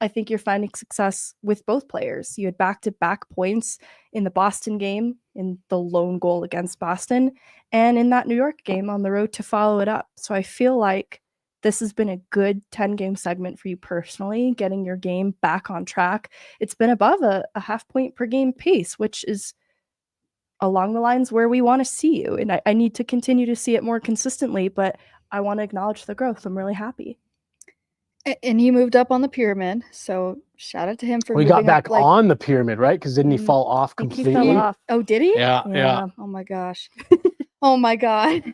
Speaker 1: I think you're finding success with both players. You had back-to-back points in the Boston game, in the lone goal against Boston, and in that New York game on the road to follow it up. So I feel like this has been a good 10-game segment for you personally, getting your game back on track. It's been above a half point per game pace, which is along the lines where we want to see you. And I need to continue to see it more consistently, but I want to acknowledge the growth. I'm really happy.
Speaker 4: And he moved up on the pyramid, so shout out to him for
Speaker 2: We
Speaker 4: moving
Speaker 2: got back
Speaker 4: up, like,
Speaker 2: on the pyramid, right? Because didn't he fall off
Speaker 1: I think
Speaker 2: completely?
Speaker 1: he fell off.
Speaker 4: Oh, did he?
Speaker 2: Yeah.
Speaker 4: Oh my gosh. Oh my god.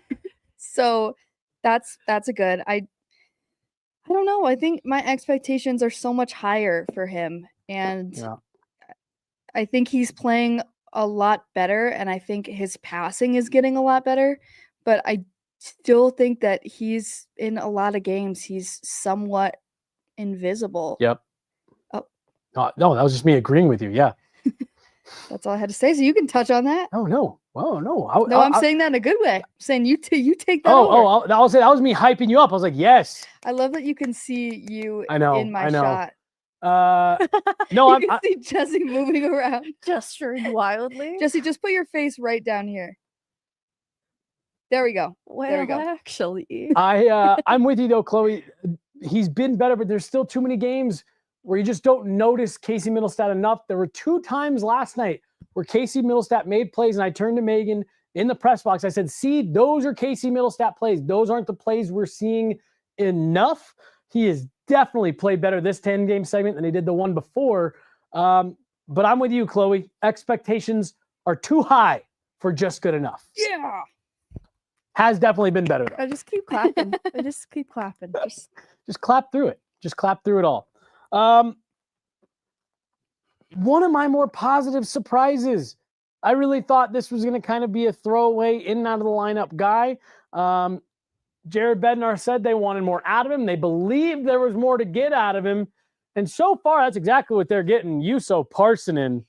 Speaker 4: So that's a good. I don't know. I think my expectations are so much higher for him, and
Speaker 2: Yeah.
Speaker 4: I think he's playing a lot better, and I think his passing is getting a lot better, but I still think that he's in a lot of games he's somewhat invisible.
Speaker 2: Yep.
Speaker 4: Oh.
Speaker 2: No, that was just me agreeing with you. Yeah.
Speaker 4: That's all I had to say. So you can touch on that.
Speaker 2: Oh no. Oh no.
Speaker 4: No, I'm saying that in a good way. I'm saying you take that.
Speaker 2: That was me hyping you up. I was like, yes.
Speaker 4: I love that you can see you in my
Speaker 2: I know.
Speaker 4: shot.
Speaker 2: No,
Speaker 4: you can see Jesse moving around,
Speaker 1: Gesturing wildly.
Speaker 4: Jesse, just put your face right down here. There we go.
Speaker 1: Well,
Speaker 4: there we go.
Speaker 1: actually,
Speaker 2: I'm with you though, Chloe. He's been better, but there's still too many games where you just don't notice Casey Mittelstadt enough. There were 2 times last night where Casey Mittelstadt made plays, and I turned to Megan in the press box. I said, see, those are Casey Mittelstadt plays. Those aren't the plays we're seeing enough. He has definitely played better this 10-game segment than he did the one before. But I'm with you, Chloe. Expectations are too high for just good enough.
Speaker 4: Yeah.
Speaker 2: Has definitely been better, though.
Speaker 1: I just keep clapping.
Speaker 2: Just clap through it. Just clap through it all. One of my more positive surprises. I really thought this was going to kind of be a throwaway in and out of the lineup guy. Jared Bednar said they wanted more out of him. They believed there was more to get out of him. And so far, that's exactly what they're getting. Juuso Parssinen,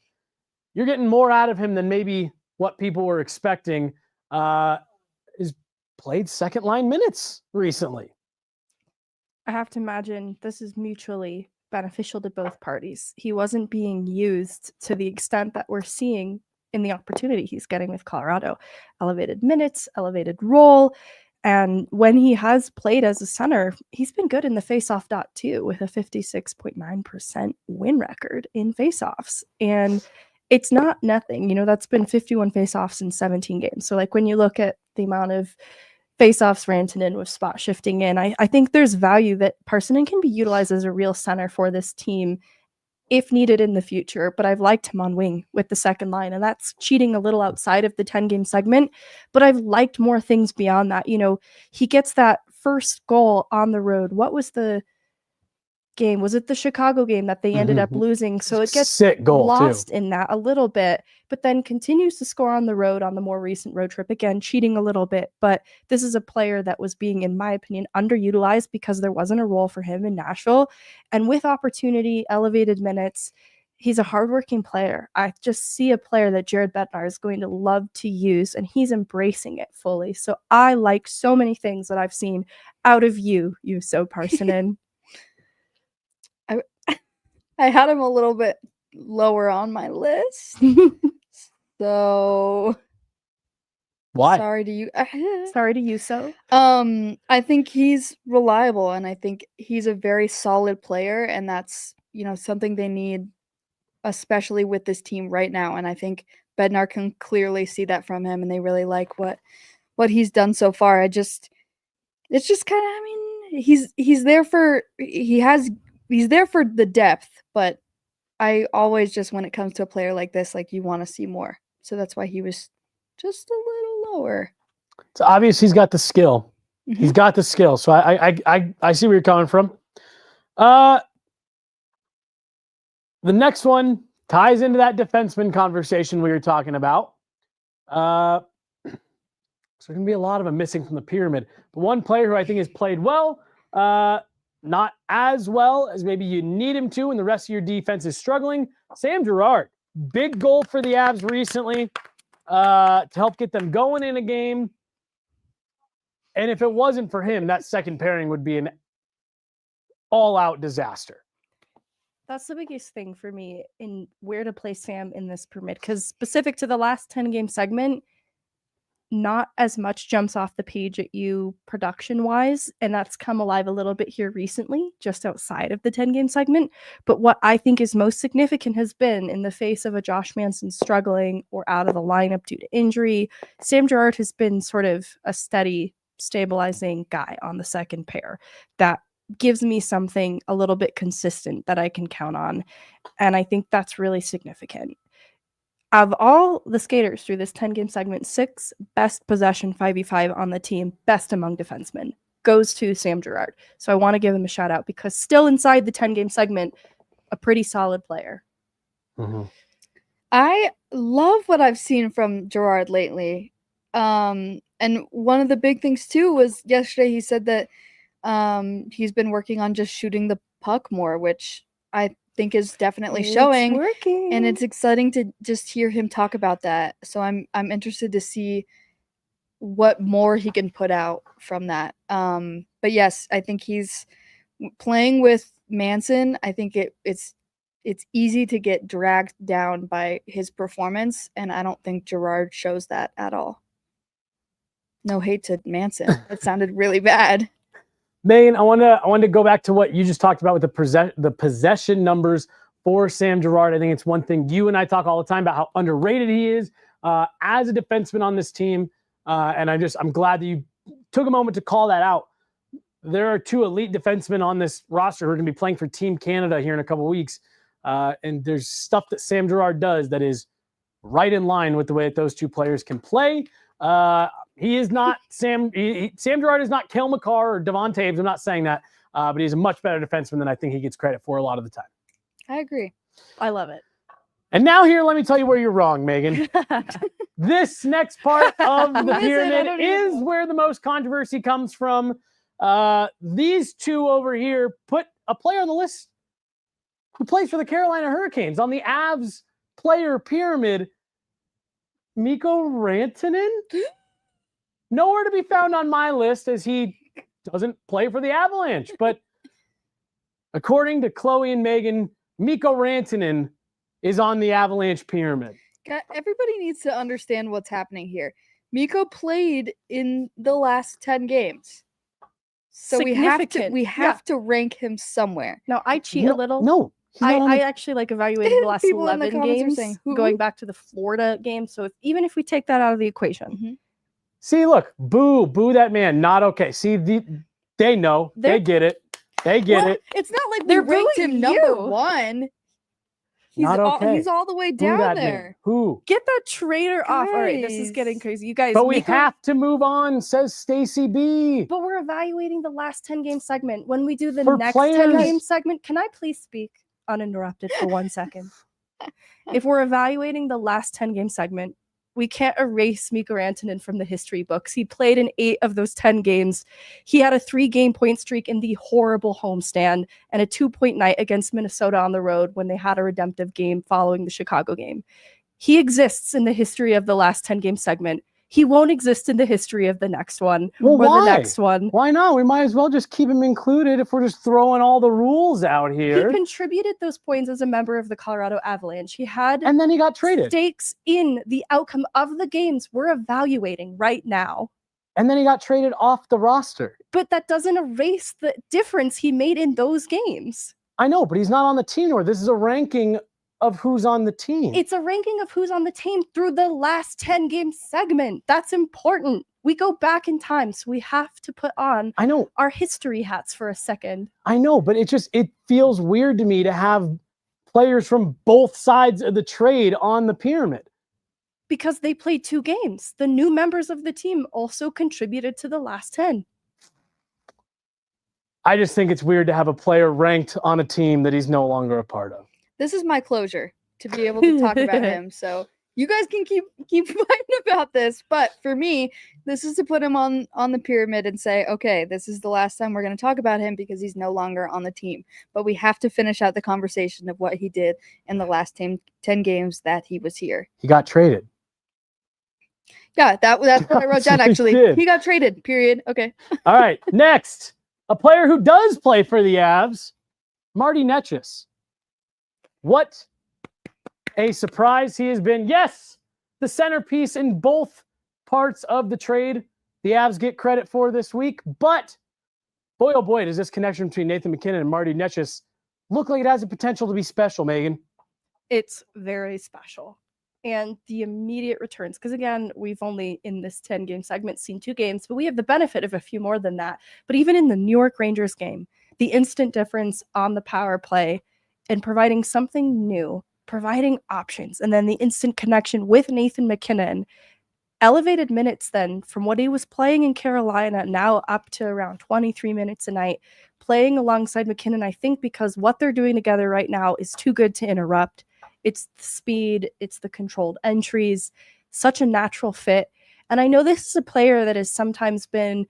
Speaker 2: you're getting more out of him than maybe what people were expecting. He's played second line minutes recently.
Speaker 1: I have to imagine this is mutually beneficial to both parties. He wasn't being used to the extent that we're seeing in the opportunity he's getting with Colorado. Elevated minutes, elevated role. And when he has played as a center, he's been good in the faceoff dot too, with a 56.9% win record in faceoffs. And it's not nothing. You know, that's been 51 faceoffs in 17 games. So like when you look at the amount of faceoffs Rantanen with spot shifting in, I think there's value that Parssinen can be utilized as a real center for this team if needed in the future, but I've liked him on wing with the second line, and that's cheating a little outside of the 10-game segment, but I've liked more things beyond that. He gets that first goal on the road. What was the game? Was it the Chicago game that they ended up losing? So it gets
Speaker 2: sick goal
Speaker 1: lost in that a little bit, but then continues to score on the road on the more recent road trip. Again, cheating a little bit, but this is a player that was being, in my opinion, underutilized because there wasn't a role for him in Nashville. And with opportunity, elevated minutes, he's a hardworking player. I just see a player that Jared Bednar is going to love to use, and he's embracing it fully. So I like so many things that I've seen out of you so Parsonen.
Speaker 4: I had him a little bit lower on my list. So
Speaker 2: Why?
Speaker 4: sorry to you.
Speaker 1: Sorry to you so.
Speaker 4: I think he's reliable, and I think he's a very solid player, and that's, something they need, especially with this team right now. And I think Bednar can clearly see that from him, and they really like what he's done so far. It's just kind of, he's there for the depth, but I always just, when it comes to a player like this, like, you want to see more. So that's why he was just a little lower.
Speaker 2: It's obvious he's got the skill. He's got the skill. So I see where you're coming from. The next one ties into that defenseman conversation we were talking about. So there's going to be a lot of them missing from the pyramid. But one player who I think has played well, not as well as maybe you need him to, and the rest of your defense is struggling. Sam Girard, big goal for the Avs recently to help get them going in a game. And if it wasn't for him, that second pairing would be an all-out disaster.
Speaker 1: That's the biggest thing for me in where to play Sam in this pyramid, because specific to the last 10-game segment, not as much jumps off the page at you production-wise, and that's come alive a little bit here recently, just outside of the 10-game segment. But what I think is most significant has been in the face of a Josh Manson struggling or out of the lineup due to injury, Sam Girard has been sort of a steady, stabilizing guy on the second pair that gives me something a little bit consistent that I can count on, and I think that's really significant. Of all the skaters through this 10-game segment, 6 best possession 5v5 on the team, best among defensemen, goes to Sam Girard. So I want to give him a shout out because still inside the 10-game segment, a pretty solid player.
Speaker 4: I love what I've seen from Girard lately. And one of the big things too was yesterday he said that he's been working on just shooting the puck more, which I think is definitely showing, and it's exciting to just hear him talk about that. So I'm interested to see what more he can put out from that. But yes, I think he's playing with Manson. I think it's easy to get dragged down by his performance, and I don't think Girard shows that at all. No hate to Manson. That sounded really bad.
Speaker 2: Meghan, I want to go back to what you just talked about with the possession numbers for Sam Girard. I think it's one thing you and I talk all the time about how underrated he is as a defenseman on this team. And I'm glad that you took a moment to call that out. There are 2 elite defensemen on this roster who are going to be playing for Team Canada here in a couple of weeks. And there's stuff that Sam Girard does that is right in line with the way that those 2 players can play. He is not Sam Girard is not Cale Makar or Devon Taves. I'm not saying that, but he's a much better defenseman than I think he gets credit for a lot of the time.
Speaker 4: I agree.
Speaker 1: I love it.
Speaker 2: And now here, let me tell you where you're wrong, Meghan. This next part of the pyramid is where the most controversy comes from. These 2 over here put a player on the list who plays for the Carolina Hurricanes on the Avs player pyramid, Mikko Rantanen. Nowhere to be found on my list as he doesn't play for the Avalanche. But according to Chloe and Meghan, Mikko Rantanen is on the Avalanche pyramid.
Speaker 4: Everybody needs to understand what's happening here. Mikko played in the last 10 games. So we have to rank him somewhere.
Speaker 1: Now, I cheat a little.
Speaker 2: No.
Speaker 1: I actually evaluated the last
Speaker 4: People in the
Speaker 1: 11
Speaker 4: comments are
Speaker 1: games,
Speaker 4: saying,
Speaker 1: going back to the Florida game. So even if we take that out of the equation.
Speaker 2: See, look, boo that man. Not okay. See, they know. They get it. They get it.
Speaker 4: It's not like we ranked him number 1.
Speaker 2: Not okay.
Speaker 4: He's all the way
Speaker 2: Who
Speaker 4: down
Speaker 2: that man?
Speaker 4: there.
Speaker 2: Who?
Speaker 1: Get that traitor off. All right, this is
Speaker 4: Guys.
Speaker 1: getting crazy. You guys,
Speaker 2: But we
Speaker 1: Miko-
Speaker 2: have to move on, says Stacy B.
Speaker 1: But we're evaluating the last 10 game segment. When we do the
Speaker 2: For
Speaker 1: next
Speaker 2: players-
Speaker 1: 10 game segment, can I please speak uninterrupted for 1 second? If we're evaluating the last 10 game segment, we can't erase Mikko Rantanen from the history books. He played in 8 of those 10 games. He had a 3-game point streak in the horrible homestand and a 2-point night against Minnesota on the road when they had a redemptive game following the Chicago game. He exists in the history of the last 10 game segment. He won't exist in the history of the next one
Speaker 2: Well,
Speaker 1: or
Speaker 2: why?
Speaker 1: the next one.
Speaker 2: Why not? We might as well just keep him included if we're just throwing all the rules out
Speaker 1: He
Speaker 2: here.
Speaker 1: contributed those points as a member of the Colorado Avalanche. He had
Speaker 2: And then he got traded.
Speaker 1: stakes in the outcome of the games we're evaluating right now.
Speaker 2: And then he got traded off the roster.
Speaker 1: But that doesn't erase the difference he made in those games.
Speaker 2: I know, but he's not on the team or this is a ranking of who's on the team.
Speaker 1: It's a ranking of who's on the team through the last 10 game segment. That's important. We go back in time, so we have to put on
Speaker 2: I know,
Speaker 1: our history hats for a second.
Speaker 2: but it feels weird to me to have players from both sides of the trade on the pyramid.
Speaker 1: Because they played 2 games. The new members of the team also contributed to the last 10.
Speaker 2: I just think it's weird to have a player ranked on a team that he's no longer a part of.
Speaker 4: This is my closure to be able to talk about him. So you guys can keep fighting about this, but for me, this is to put him on the pyramid and say, okay, this is the last time we're going to talk about him because he's no longer on the team. But we have to finish out the conversation of what he did in the last 10 games that he was here.
Speaker 2: He got traded.
Speaker 4: Yeah, that's what I wrote down.
Speaker 2: That's what he
Speaker 4: Actually,
Speaker 2: did.
Speaker 4: he got traded. Period. Okay.
Speaker 2: All right, next, a player who does play for the Avs, Martin Nečas. What a surprise he has been. Yes, the centerpiece in both parts of the trade the Avs get credit for this week. But boy, oh boy, does this connection between Nathan MacKinnon and Martin Nečas look like it has the potential to be special, Megan.
Speaker 1: It's very special. And the immediate returns, because again, we've only in this 10 game segment seen 2 games, but we have the benefit of a few more than that. But even in the New York Rangers game, the instant difference on the power play and providing something new, providing options, and then the instant connection with Nathan MacKinnon, elevated minutes then from what he was playing in Carolina, now up to around 23 minutes a night, playing alongside MacKinnon, I think because what they're doing together right now is too good to interrupt. It's the speed, it's the controlled entries, such a natural fit. And I know this is a player that has sometimes been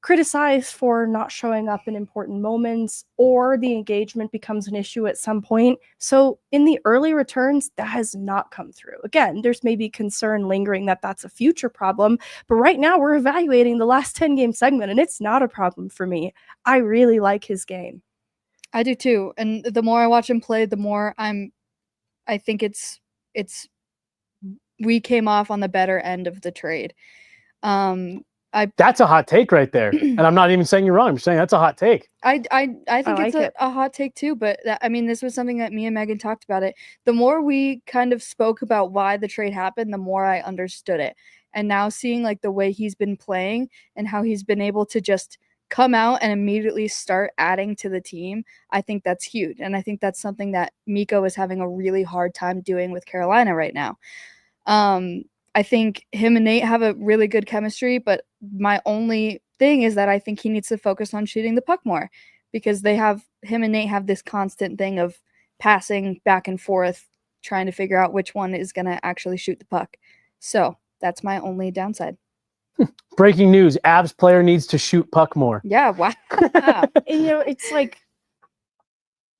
Speaker 1: criticized for not showing up in important moments, or the engagement becomes an issue at some point. So in the early returns, that has not come through. Again, there's maybe concern lingering that that's a future problem, but right now we're evaluating the last 10 game segment and it's not a problem for me. I really like his game.
Speaker 4: I do too. And the more I watch him play, the more I think we came off on the better end of the trade.
Speaker 2: That's a hot take right there. And I'm not even saying you're wrong. I'm saying that's a hot take.
Speaker 4: I think
Speaker 1: like
Speaker 4: it's a hot take too, but this was something that me and Megan talked about it. The more we kind of spoke about why the trade happened, the more I understood it. And now seeing like the way he's been playing and how he's been able to just come out and immediately start adding to the team, I think that's huge. And I think that's something that Mikko is having a really hard time doing with Carolina right now. I think him and Nate have a really good chemistry, but my only thing is that I think he needs to focus on shooting the puck more, because him and Nate have this constant thing of passing back and forth, trying to figure out which one is going to actually shoot the puck. So that's my only downside.
Speaker 2: Breaking news, Avs player needs to shoot puck more.
Speaker 4: Yeah, wow.
Speaker 1: And, it's like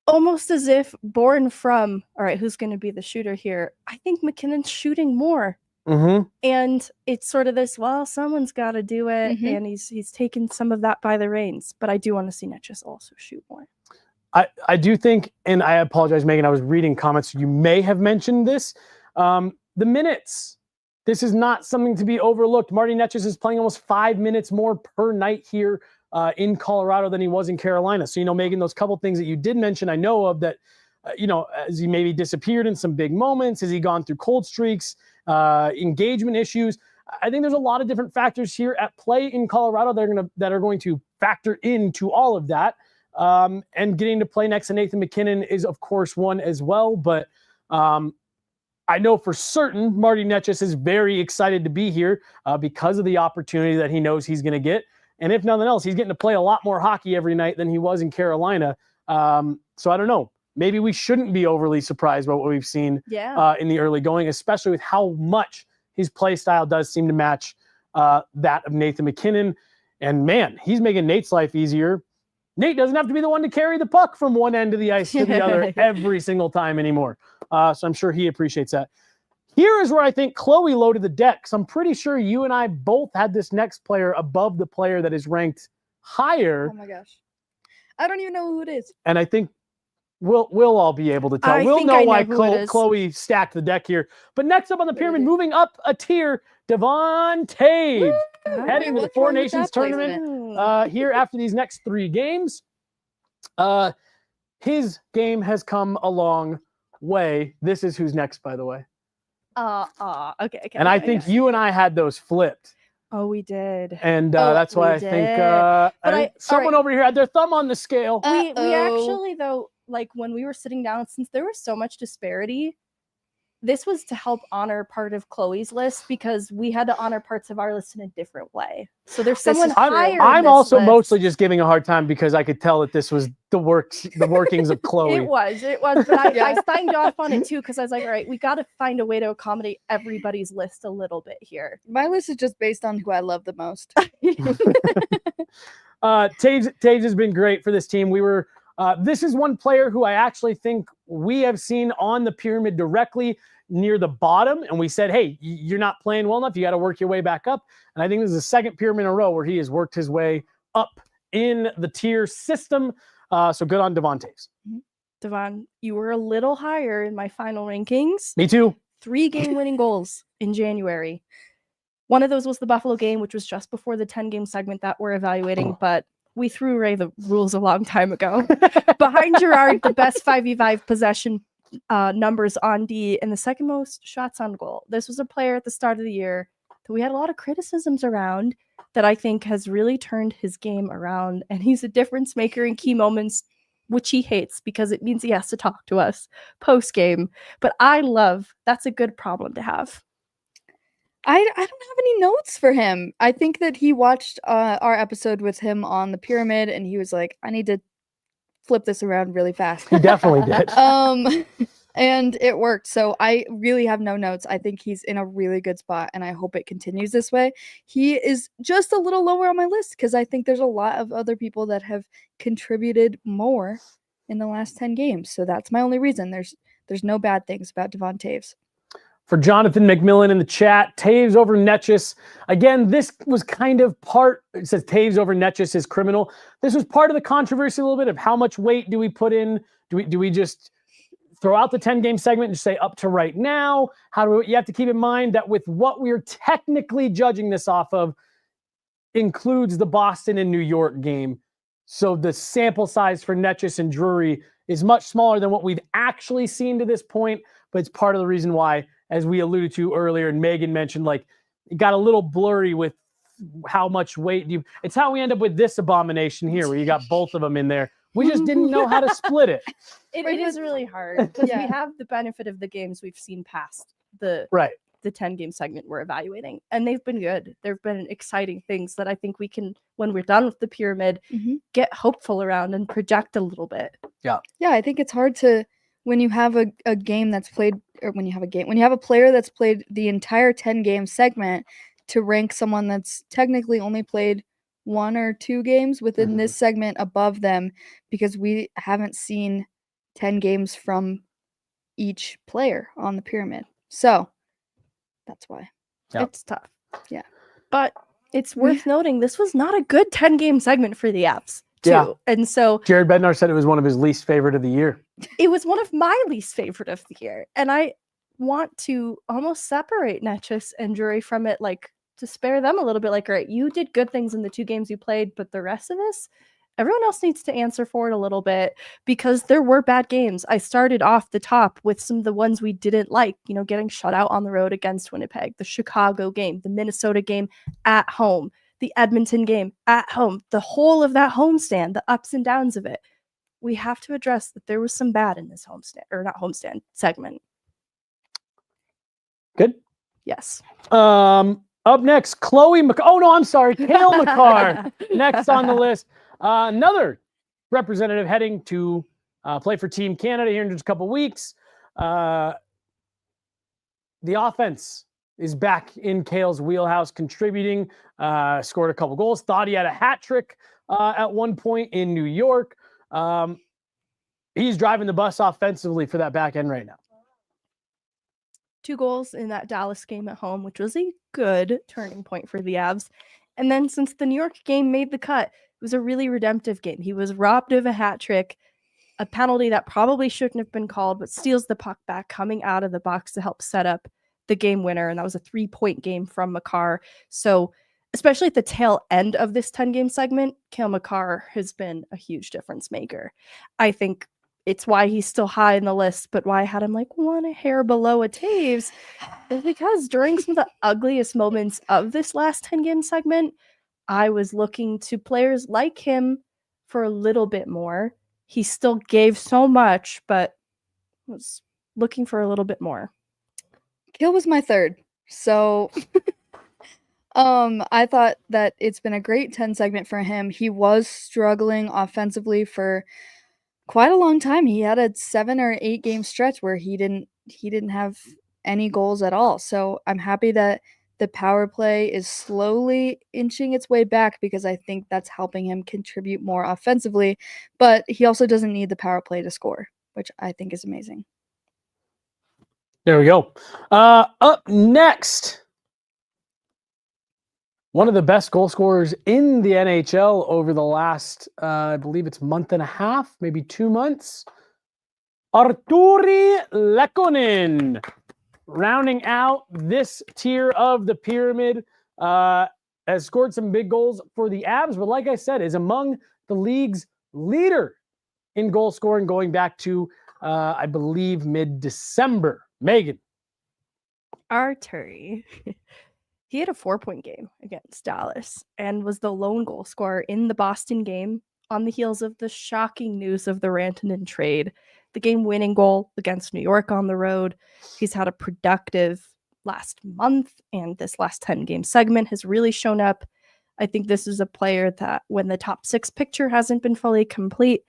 Speaker 1: almost as if born from, all right, who's going to be the shooter here? I think MacKinnon's shooting more.
Speaker 2: Mm-hmm.
Speaker 1: And it's sort of this, well, someone's got to do it.
Speaker 4: Mhm.
Speaker 1: And he's taken some of that by the reins. But I do want to see Nečas also shoot more.
Speaker 2: I do think, and I apologize, Megan, I was reading comments. You may have mentioned this. The minutes. This is not something to be overlooked. Martin Nečas is playing almost 5 minutes more per night here in Colorado than he was in Carolina. So, Megan, those couple things that you did mention, I know of that, as he maybe disappeared in some big moments, has he gone through cold streaks, engagement issues. I think there's a lot of different factors here at play in Colorado that are going to factor into all of that. And getting to play next to Nathan MacKinnon is, of course, one as well. But I know for certain Martin Nečas is very excited to be here because of the opportunity that he knows he's going to get. And if nothing else, he's getting to play a lot more hockey every night than he was in Carolina. So I don't know. Maybe we shouldn't be overly surprised by what we've seen in the early going, especially with how much his play style does seem to match that of Nathan MacKinnon. And man, he's making Nate's life easier. Nate doesn't have to be the one to carry the puck from one end of the ice to the other every single time anymore. So I'm sure he appreciates that. Here is where I think Chloe loaded the deck. So I'm pretty sure you and I both had this next player above the player that is ranked higher.
Speaker 4: Oh my gosh. I don't even know who it is.
Speaker 2: And I think we'll all be able to tell. We'll know why Chloe stacked the deck here. But next up on the pyramid, moving up a tier, Devon Toews, heading to the Four Nations tournament here after these next 3 games. His game has come a long way. This is who's next, by the way.
Speaker 1: Okay.
Speaker 2: And I think you and I had those flipped.
Speaker 1: Oh, we did.
Speaker 2: And that's why I think someone over here had their thumb on the scale.
Speaker 1: We actually, though, like when we were sitting down, since there was so much disparity, this was to help honor part of Chloe's list because we had to honor parts of our list in a different way. So there's someone higher.
Speaker 2: I'm also mostly just giving a hard time because I could tell that this was the workings of Chloe.
Speaker 1: It was, but I signed off on it too because I was like, all right, we got to find a way to accommodate everybody's list a little bit here.
Speaker 4: My list is just based on who I love the most.
Speaker 2: Toews has been great for this team. This is one player who I actually think we have seen on the pyramid directly near the bottom. And we said, hey, you're not playing well enough. You got to work your way back up. And I think this is the second pyramid in a row where he has worked his way up in the tier system. So good on Devon Toews.
Speaker 1: Devon, you were a little higher in my final rankings.
Speaker 2: Me too.
Speaker 1: 3 game-winning goals in January. One of those was the Buffalo game, which was just before the 10-game segment that we're evaluating, but we threw away the rules a long time ago. Behind Gerard, the best 5v5 possession numbers on D and the second most shots on goal. This was a player at the start of the year that we had a lot of criticisms around that I think has really turned his game around. And he's a difference maker in key moments, which he hates because it means he has to talk to us post-game. But that's a good problem to have.
Speaker 4: I don't have any notes for him. I think that he watched our episode with him on the pyramid and he was like, I need to flip this around really fast.
Speaker 2: He definitely did.
Speaker 4: And it worked. So I really have no notes. I think he's in a really good spot and I hope it continues this way. He is just a little lower on my list because I think there's a lot of other people that have contributed more in the last 10 games. So that's my only reason. There's no bad things about Devon Toews.
Speaker 2: For Jonathan McMillan in the chat, Toews over Nečas. Again, this was kind of it says Toews over Nečas is criminal. This was part of the controversy a little bit of how much weight do we put in? Do we just throw out the 10-game segment and say up to right now? You have to keep in mind that with what we're technically judging this off of includes the Boston and New York game. So the sample size for Nečas and Drury is much smaller than what we've actually seen to this point, but it's part of the reason why, as we alluded to earlier, and Megan mentioned, like, it got a little blurry with how much weight it's how we end up with this abomination here, where you got both of them in there. We just didn't know how to split it.
Speaker 1: It is really hard because we have the benefit of the games we've seen past the 10-game segment we're evaluating, and they've been good. There've been exciting things that I think we can, when we're done with the pyramid, get hopeful around and project a little bit.
Speaker 4: Yeah, I think it's hard to, when you have a game that's played, or when you have a player that's played the entire 10-game segment, to rank someone that's technically only played 1 or 2 games within this segment above them, because we haven't seen 10 games from each player on the pyramid. So that's why.
Speaker 1: It's tough.
Speaker 4: Yeah.
Speaker 1: But it's worth noting this was not a good 10-game segment for the Avs, too.
Speaker 2: Yeah.
Speaker 1: And so
Speaker 2: Jared Bednar said it was one of his least favorite of the year.
Speaker 1: It was one of my least favorite of the year. And I want to almost separate Nečas and Drury from it, like, to spare them a little bit. Like, all right, you did good things in the 2 games you played, but the rest of this, everyone else needs to answer for it a little bit, because there were bad games. I started off the top with some of the ones we didn't like, getting shut out on the road against Winnipeg, the Chicago game, the Minnesota game at home, the Edmonton game at home, the whole of that homestand, the ups and downs of it. we have to address that there was some bad in this homestand segment.
Speaker 2: Good.
Speaker 1: Yes.
Speaker 2: Up next, Chloe Makar. Oh no, I'm sorry, Cale Makar. Next on the list, another representative heading to play for Team Canada here in just a couple weeks. The offense is back in Cale's wheelhouse, contributing. Scored a couple goals. Thought he had a hat trick at one point in New York. He's driving the bus offensively for that back end right now.
Speaker 1: 2 goals in that Dallas game at home, which was a good turning point for the Avs. And then since the New York game made the cut, it was a really redemptive game. He was robbed of a hat trick, a penalty that probably shouldn't have been called, but steals the puck back coming out of the box to help set up the game winner. And that was a 3-point game from Makar. So especially at the tail end of this 10-game segment, Cale Makar has been a huge difference maker. I think it's why he's still high in the list, but why I had him like 1 hair below a Taves is because during some of the ugliest moments of this last 10-game segment, I was looking to players like him for a little bit more. He still gave so much, but was looking for a little bit more.
Speaker 4: Cale was my third. So I thought that it's been a great 10 segment for him. He was struggling offensively for quite a long time. He had a 7 or 8 game stretch where he didn't have any goals at all. So I'm happy that the power play is slowly inching its way back because I think that's helping him contribute more offensively. But he also doesn't need the power play to score, which I think is amazing.
Speaker 2: There we go. Up next, one of the best goal scorers in the NHL over the last, I believe it's month and a half, maybe 2 months. Artturi Lehkonen, rounding out this tier of the pyramid, has scored some big goals for the Avs, but like I said, is among the league's leader in goal scoring going back to, I believe, mid-December. Megan.
Speaker 1: Artturi. He had a 4-point game against Dallas and was the lone goal scorer in the Boston game on the heels of the shocking news of the Rantanen trade, the game-winning goal against New York on the road. He's had a productive last month, and this last 10-game segment has really shown up. I think this is a player that when the top 6 picture hasn't been fully complete,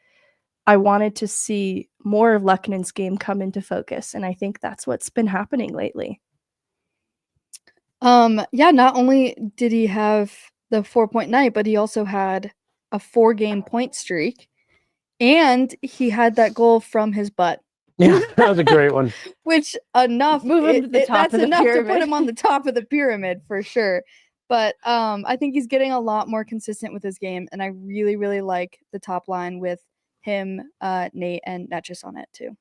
Speaker 1: I wanted to see more of Lehkonen's game come into focus, and I think that's what's been happening lately.
Speaker 4: Yeah, not only did he have the 4-point night, but he also had a 4-game point streak, and he had that goal from his butt.
Speaker 2: Yeah, that was a great one.
Speaker 4: Which enough,
Speaker 1: Move him to the top
Speaker 4: that's
Speaker 1: of the
Speaker 4: enough to put
Speaker 1: pyramid.
Speaker 4: him on the top of the pyramid for sure. But I think he's getting a lot more consistent with his game, and I really, really like the top line with him, Nate, and Nečas on it too.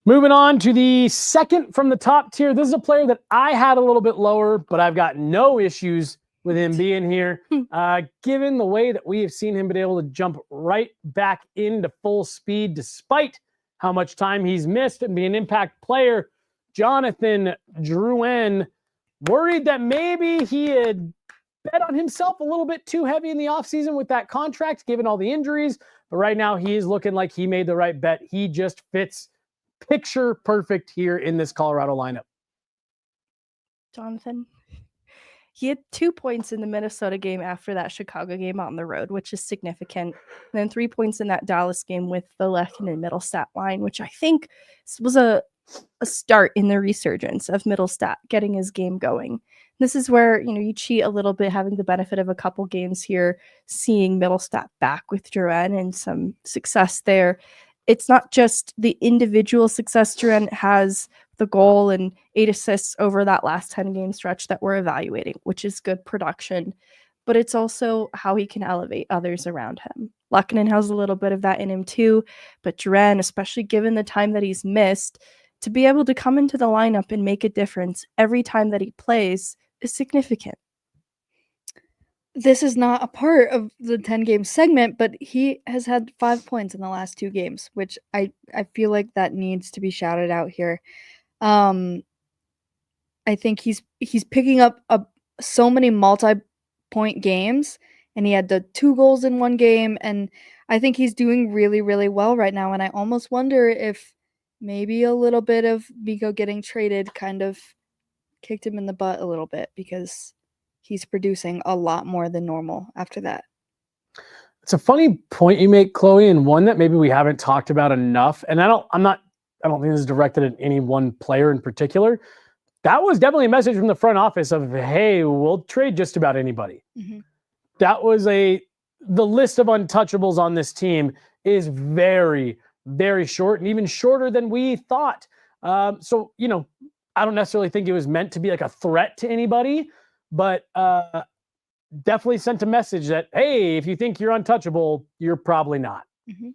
Speaker 2: Moving on to the second from the top tier. This is a player that I had a little bit lower, but I've got no issues with him being here. Given the way that we have seen him be able to jump right back into full speed, despite how much time he's missed and be an impact player, Jonathan Drouin, worried that maybe he had bet on himself a little bit too heavy in the offseason with that contract, given all the injuries. But right now he is looking like he made the right bet. He just fits picture perfect here in this Colorado lineup.
Speaker 1: Jonathan. He had 2 points in the Minnesota game after that Chicago game on the road, which is significant. And then 3 points in that Dallas game with the Lehkonen Middlestat line, which I think was a start in the resurgence of Middlestat getting his game going. This is where, you cheat a little bit, having the benefit of a couple games here, seeing Middlestat back with Drouin and some success there. It's not just the individual success Drouin has, the goal and 8 assists over that last 10-game stretch that we're evaluating, which is good production, but it's also how he can elevate others around him. Lehkonen has a little bit of that in him too, but Drouin, especially given the time that he's missed, to be able to come into the lineup and make a difference every time that he plays is significant.
Speaker 4: This is not a part of the 10-game segment, but he has had 5 points in the last 2 games, which I feel like that needs to be shouted out here. I think he's picking up so many multi-point games, and he had the 2 goals in one game, and I think he's doing really, really well right now, and I almost wonder if maybe a little bit of Mikko getting traded kind of kicked him in the butt a little bit because he's producing a lot more than normal after that.
Speaker 2: It's a funny point you make, Chloe, and one that maybe we haven't talked about enough. And I don't think this is directed at any one player in particular. That was definitely a message from the front office of, hey, we'll trade just about anybody.
Speaker 4: Mm-hmm.
Speaker 2: That was the list of untouchables on this team is very, very short, and even shorter than we thought. So, I don't necessarily think it was meant to be like a threat to anybody, but definitely sent a message that, hey, if you think you're untouchable, you're probably not.
Speaker 4: Mm-hmm.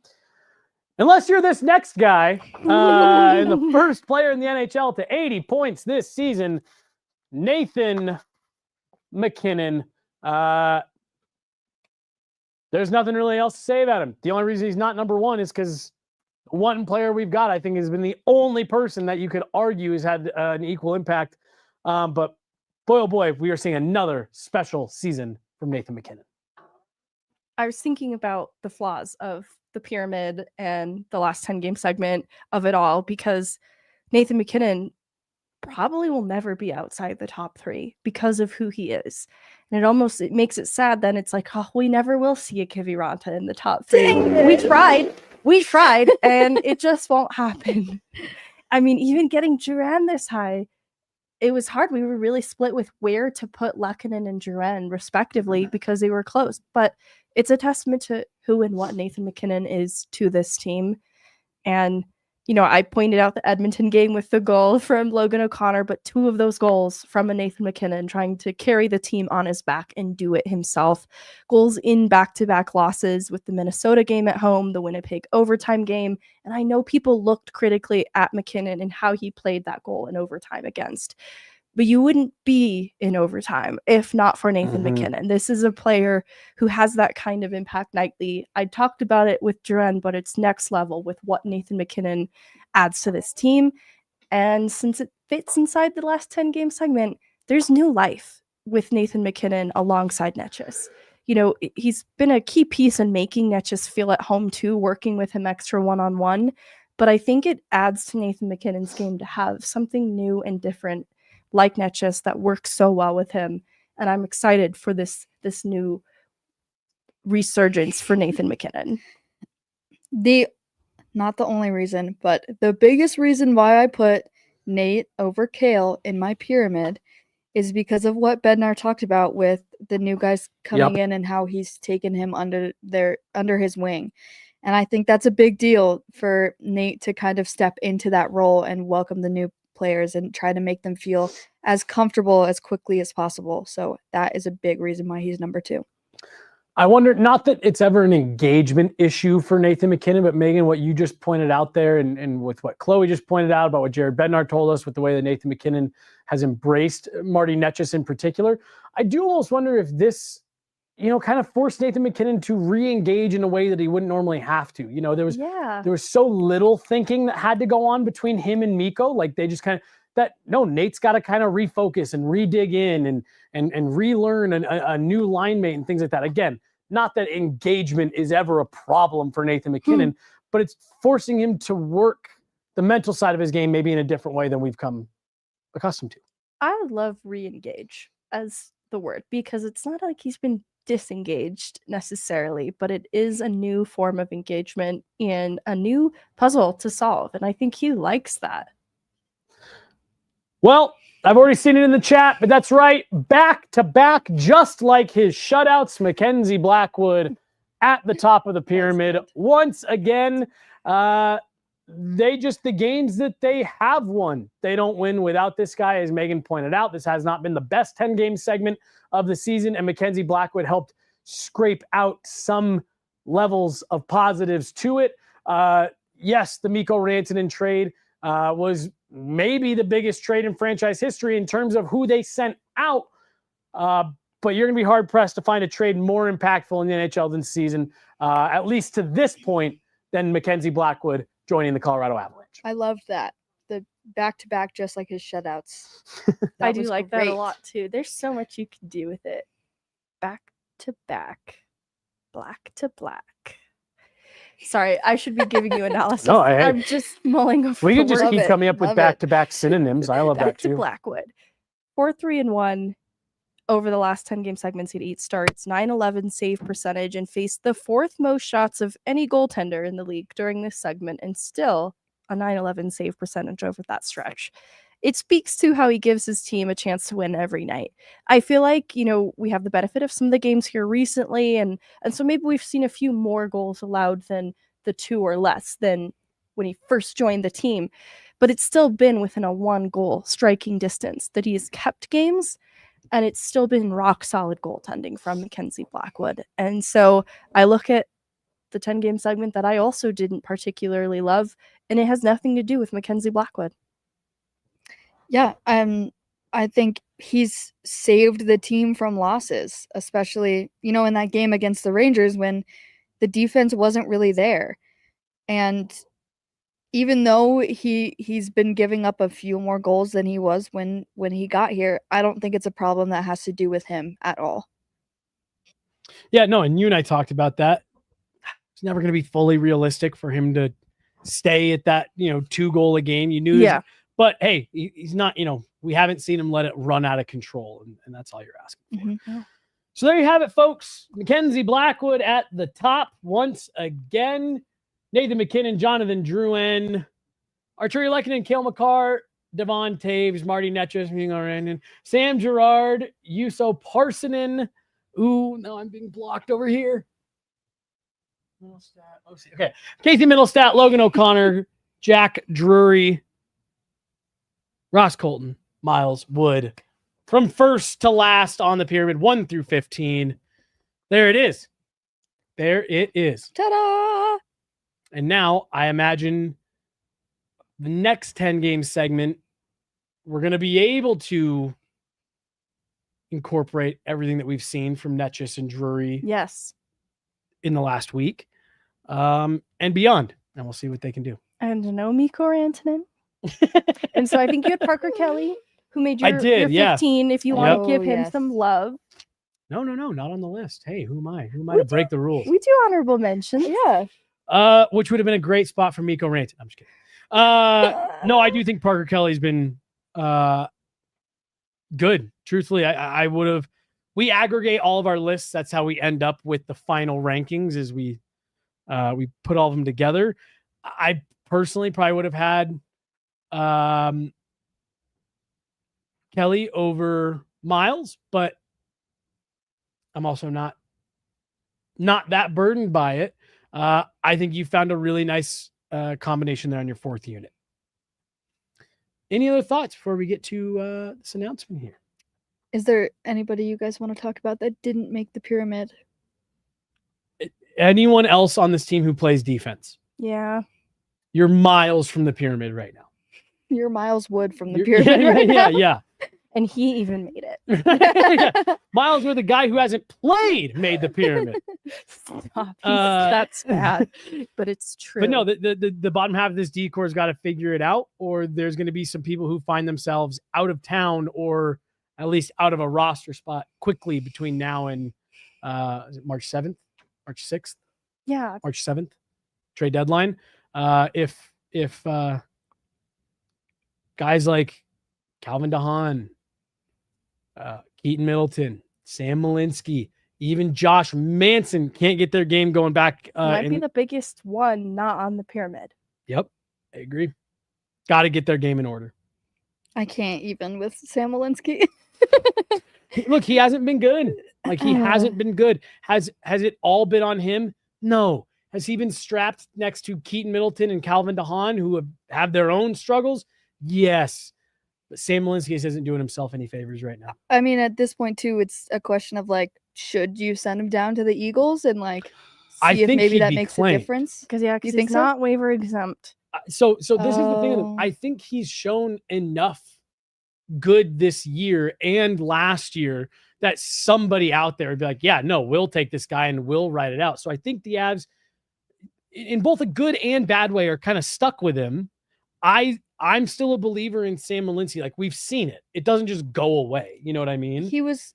Speaker 2: Unless you're this next guy, and the first player in the NHL to 80 points this season, Nathan MacKinnon. There's nothing really else to say about him. The only reason he's not number one is because one player we've got, I think, has been the only person that you could argue has had an equal impact. But boy, oh boy, we are seeing another special season from Nathan MacKinnon.
Speaker 1: I was thinking about the flaws of the pyramid and the last 10 game segment of it all, because Nathan MacKinnon probably will never be outside the top 3 because of who he is. And it makes it sad. Then it's like, oh, we never will see a Kiviranta in the top 3. We tried, and it just won't happen. I mean, even getting Duran this high, it was hard. We were really split with where to put Lehkonen and Duran respectively because they were close. But it's a testament to who and what Nathan MacKinnon is to this team. And I pointed out the Edmonton game with the goal from Logan O'Connor, but 2 of those goals from a Nathan MacKinnon trying to carry the team on his back and do it himself. Goals in back-to-back losses with the Minnesota game at home, the Winnipeg overtime game. And I know people looked critically at MacKinnon and how he played that goal in overtime against. But you wouldn't be in overtime if not for Nathan MacKinnon. This is a player who has that kind of impact nightly. I talked about it with Duran, but it's next level with what Nathan MacKinnon adds to this team. And since it fits inside the last 10 game segment, there's new life with Nathan MacKinnon alongside Nečas. He's been a key piece in making Nečas feel at home too, working with him extra one-on-one. But I think it adds to Nathan MacKinnon's game to have something new and different like Nečas that works so well with him. And I'm excited for this new resurgence for Nathan MacKinnon.
Speaker 4: Not the only reason, but the biggest reason why I put Nate over Cale in my pyramid is because of what Bednar talked about with the new guys coming in and how he's taken him under his wing. And I think that's a big deal for Nate to kind of step into that role and welcome the new players and try to make them feel as comfortable as quickly as possible. So that is a big reason why he's number 2.
Speaker 2: I wonder, not that it's ever an engagement issue for Nathan MacKinnon, but Megan, what you just pointed out there and with what Chloe just pointed out about what Jared Bednar told us with the way that Nathan MacKinnon has embraced Martin Nečas in particular, I do almost wonder if this, kind of forced Nathan MacKinnon to re-engage in a way that he wouldn't normally have to. There was so little thinking that had to go on between him and Mikko. Like they just kind of, Nate's got to kind of refocus and re-dig in and relearn a new line mate and things like that. Again, not that engagement is ever a problem for Nathan MacKinnon, but it's forcing him to work the mental side of his game maybe in a different way than we've come accustomed to.
Speaker 1: I would love re-engage as the word, because it's not like he's been disengaged necessarily, but it is a new form of engagement and a new puzzle to solve. And I think he likes that.
Speaker 2: Well, I've already seen it in the chat, but that's right. Back to back, just like his shutouts, Mackenzie Blackwood at the top of the pyramid. Once again, the games that they have won, they don't win without this guy. As Megan pointed out, this has not been the best 10-game segment of the season, and Mackenzie Blackwood helped scrape out some levels of positives to it. Yes, the Mikko Rantanen trade was maybe the biggest trade in franchise history in terms of who they sent out. But you're going to be hard-pressed to find a trade more impactful in the NHL this season, at least to this point, than Mackenzie Blackwood joining the Colorado Avalanche.
Speaker 4: I love that. The back-to-back, just like his shutouts.
Speaker 1: I do like that a lot, too. There's so much you can do with it. Back-to-back. Black to black. Sorry, I should be giving you analysis.
Speaker 2: No, hey.
Speaker 1: I'm just mulling over.
Speaker 2: We
Speaker 1: the
Speaker 2: could just
Speaker 1: word.
Speaker 2: keep coming up with
Speaker 4: Love it.
Speaker 2: back-to-back synonyms. I love
Speaker 1: Back
Speaker 2: that
Speaker 1: to
Speaker 2: too.
Speaker 1: Blackwood. 4-3-1 over the last 10 game segments. He had 8 starts, 911 save percentage, and faced the 4th most shots of any goaltender in the league during this segment, and still a 911 save percentage over that stretch. It speaks to how he gives his team a chance to win every night. I feel like, we have the benefit of some of the games here recently, and so maybe we've seen a few more goals allowed than the 2 or less than when he first joined the team. But it's still been within a 1-goal striking distance that he has kept games, and it's still been rock solid goaltending from Mackenzie Blackwood. And so I look at the 10-game segment that I also didn't particularly love, and it has nothing to do with Mackenzie Blackwood.
Speaker 4: Yeah, I think he's saved the team from losses, especially, in that game against the Rangers when the defense wasn't really there. And even though he's been giving up a few more goals than he was when he got here, I don't think it's a problem that has to do with him at all.
Speaker 2: Yeah, no, and you and I talked about that. It's never going to be fully realistic for him to stay at that, 2-goal a game. You knew, but hey, he's not, we haven't seen him let it run out of control, and that's all you're asking for.
Speaker 4: Mm-hmm.
Speaker 2: So there you have it, folks. Mackenzie Blackwood at the top once again. Nathan MacKinnon, Jonathan Drouin, Arturi Lehkonen, Cale Makar, Devon Taves, Martin Nečas, Sam Girard, Juuso Parssinen. Ooh, no, I'm being blocked over here. Okay. Casey Middlestat, Logan O'Connor, Jack Drury, Ross Colton, Miles Wood. From first to last on the pyramid, 1 through 15. There it is. There it is.
Speaker 4: Ta-da!
Speaker 2: And now I imagine the next 10-game segment, we're going to be able to incorporate everything that we've seen from Nečas and Drury
Speaker 1: Yes.
Speaker 2: in the last week and beyond. And we'll see what they can do.
Speaker 1: And no Mikko Rantanen. And so I think you had Parker Kelly, who made your 15, if you want to give him some love.
Speaker 2: No, not on the list. Hey, who am I? Who am I to break the rules?
Speaker 1: We do honorable mentions.
Speaker 4: Yeah.
Speaker 2: Which would have been a great spot for Mikko Rantanen. I'm just kidding. No, I do think Parker Kelly's been good. Truthfully, I would have. We aggregate all of our lists. That's how we end up with the final rankings. Is we put all of them together. I personally probably would have had Kelly over Miles, but I'm also not that burdened by it. I think you found a really nice combination there on your 4th unit. Any other thoughts before we get to this announcement here?
Speaker 4: Is there anybody you guys want to talk about that didn't make the pyramid?
Speaker 2: Anyone else on this team who plays defense?
Speaker 1: Yeah.
Speaker 2: You're miles from the pyramid right now.
Speaker 4: You're Miles Wood from the pyramid.
Speaker 2: Yeah.
Speaker 1: And he even made it.
Speaker 2: Yeah. Miles Wood, the guy who hasn't played, made the pyramid.
Speaker 1: Stop. That's bad, but it's true.
Speaker 2: But no, the bottom half of this decor's got to figure it out, or there's going to be some people who find themselves out of town or at least out of a roster spot quickly between now and is it March 7th, March 6th?
Speaker 1: Yeah.
Speaker 2: March 7th, trade deadline. If guys like Calvin DeHaan, Keaton Middleton, Sam Malinsky, even Josh Manson can't get their game going back.
Speaker 1: Might be the biggest one not on the pyramid.
Speaker 2: Yep, I agree. Got to get their game in order.
Speaker 4: I can't even with Sam Malinsky.
Speaker 2: Look, he hasn't been good. He hasn't been good. Has it all been on him? No. Has he been strapped next to Keaton Middleton and Calvin DeHaan, who have their own struggles? Yes. But Sam Malinsky isn't doing himself any favors right now.
Speaker 4: I mean, at this point, too, it's a question of, should you send him down to the Eagles and, see if maybe that makes a difference?
Speaker 1: Because, he's not waiver exempt.
Speaker 2: So this is the thing. I think he's shown enough good this year and last year that somebody out there would be like, yeah, no, we'll take this guy and we'll write it out. So I think the Avs, in both a good and bad way, are kind of stuck with him. I'm still a believer in Sam Malinsky. We've seen it. It doesn't just go away. You know what I mean?
Speaker 4: He was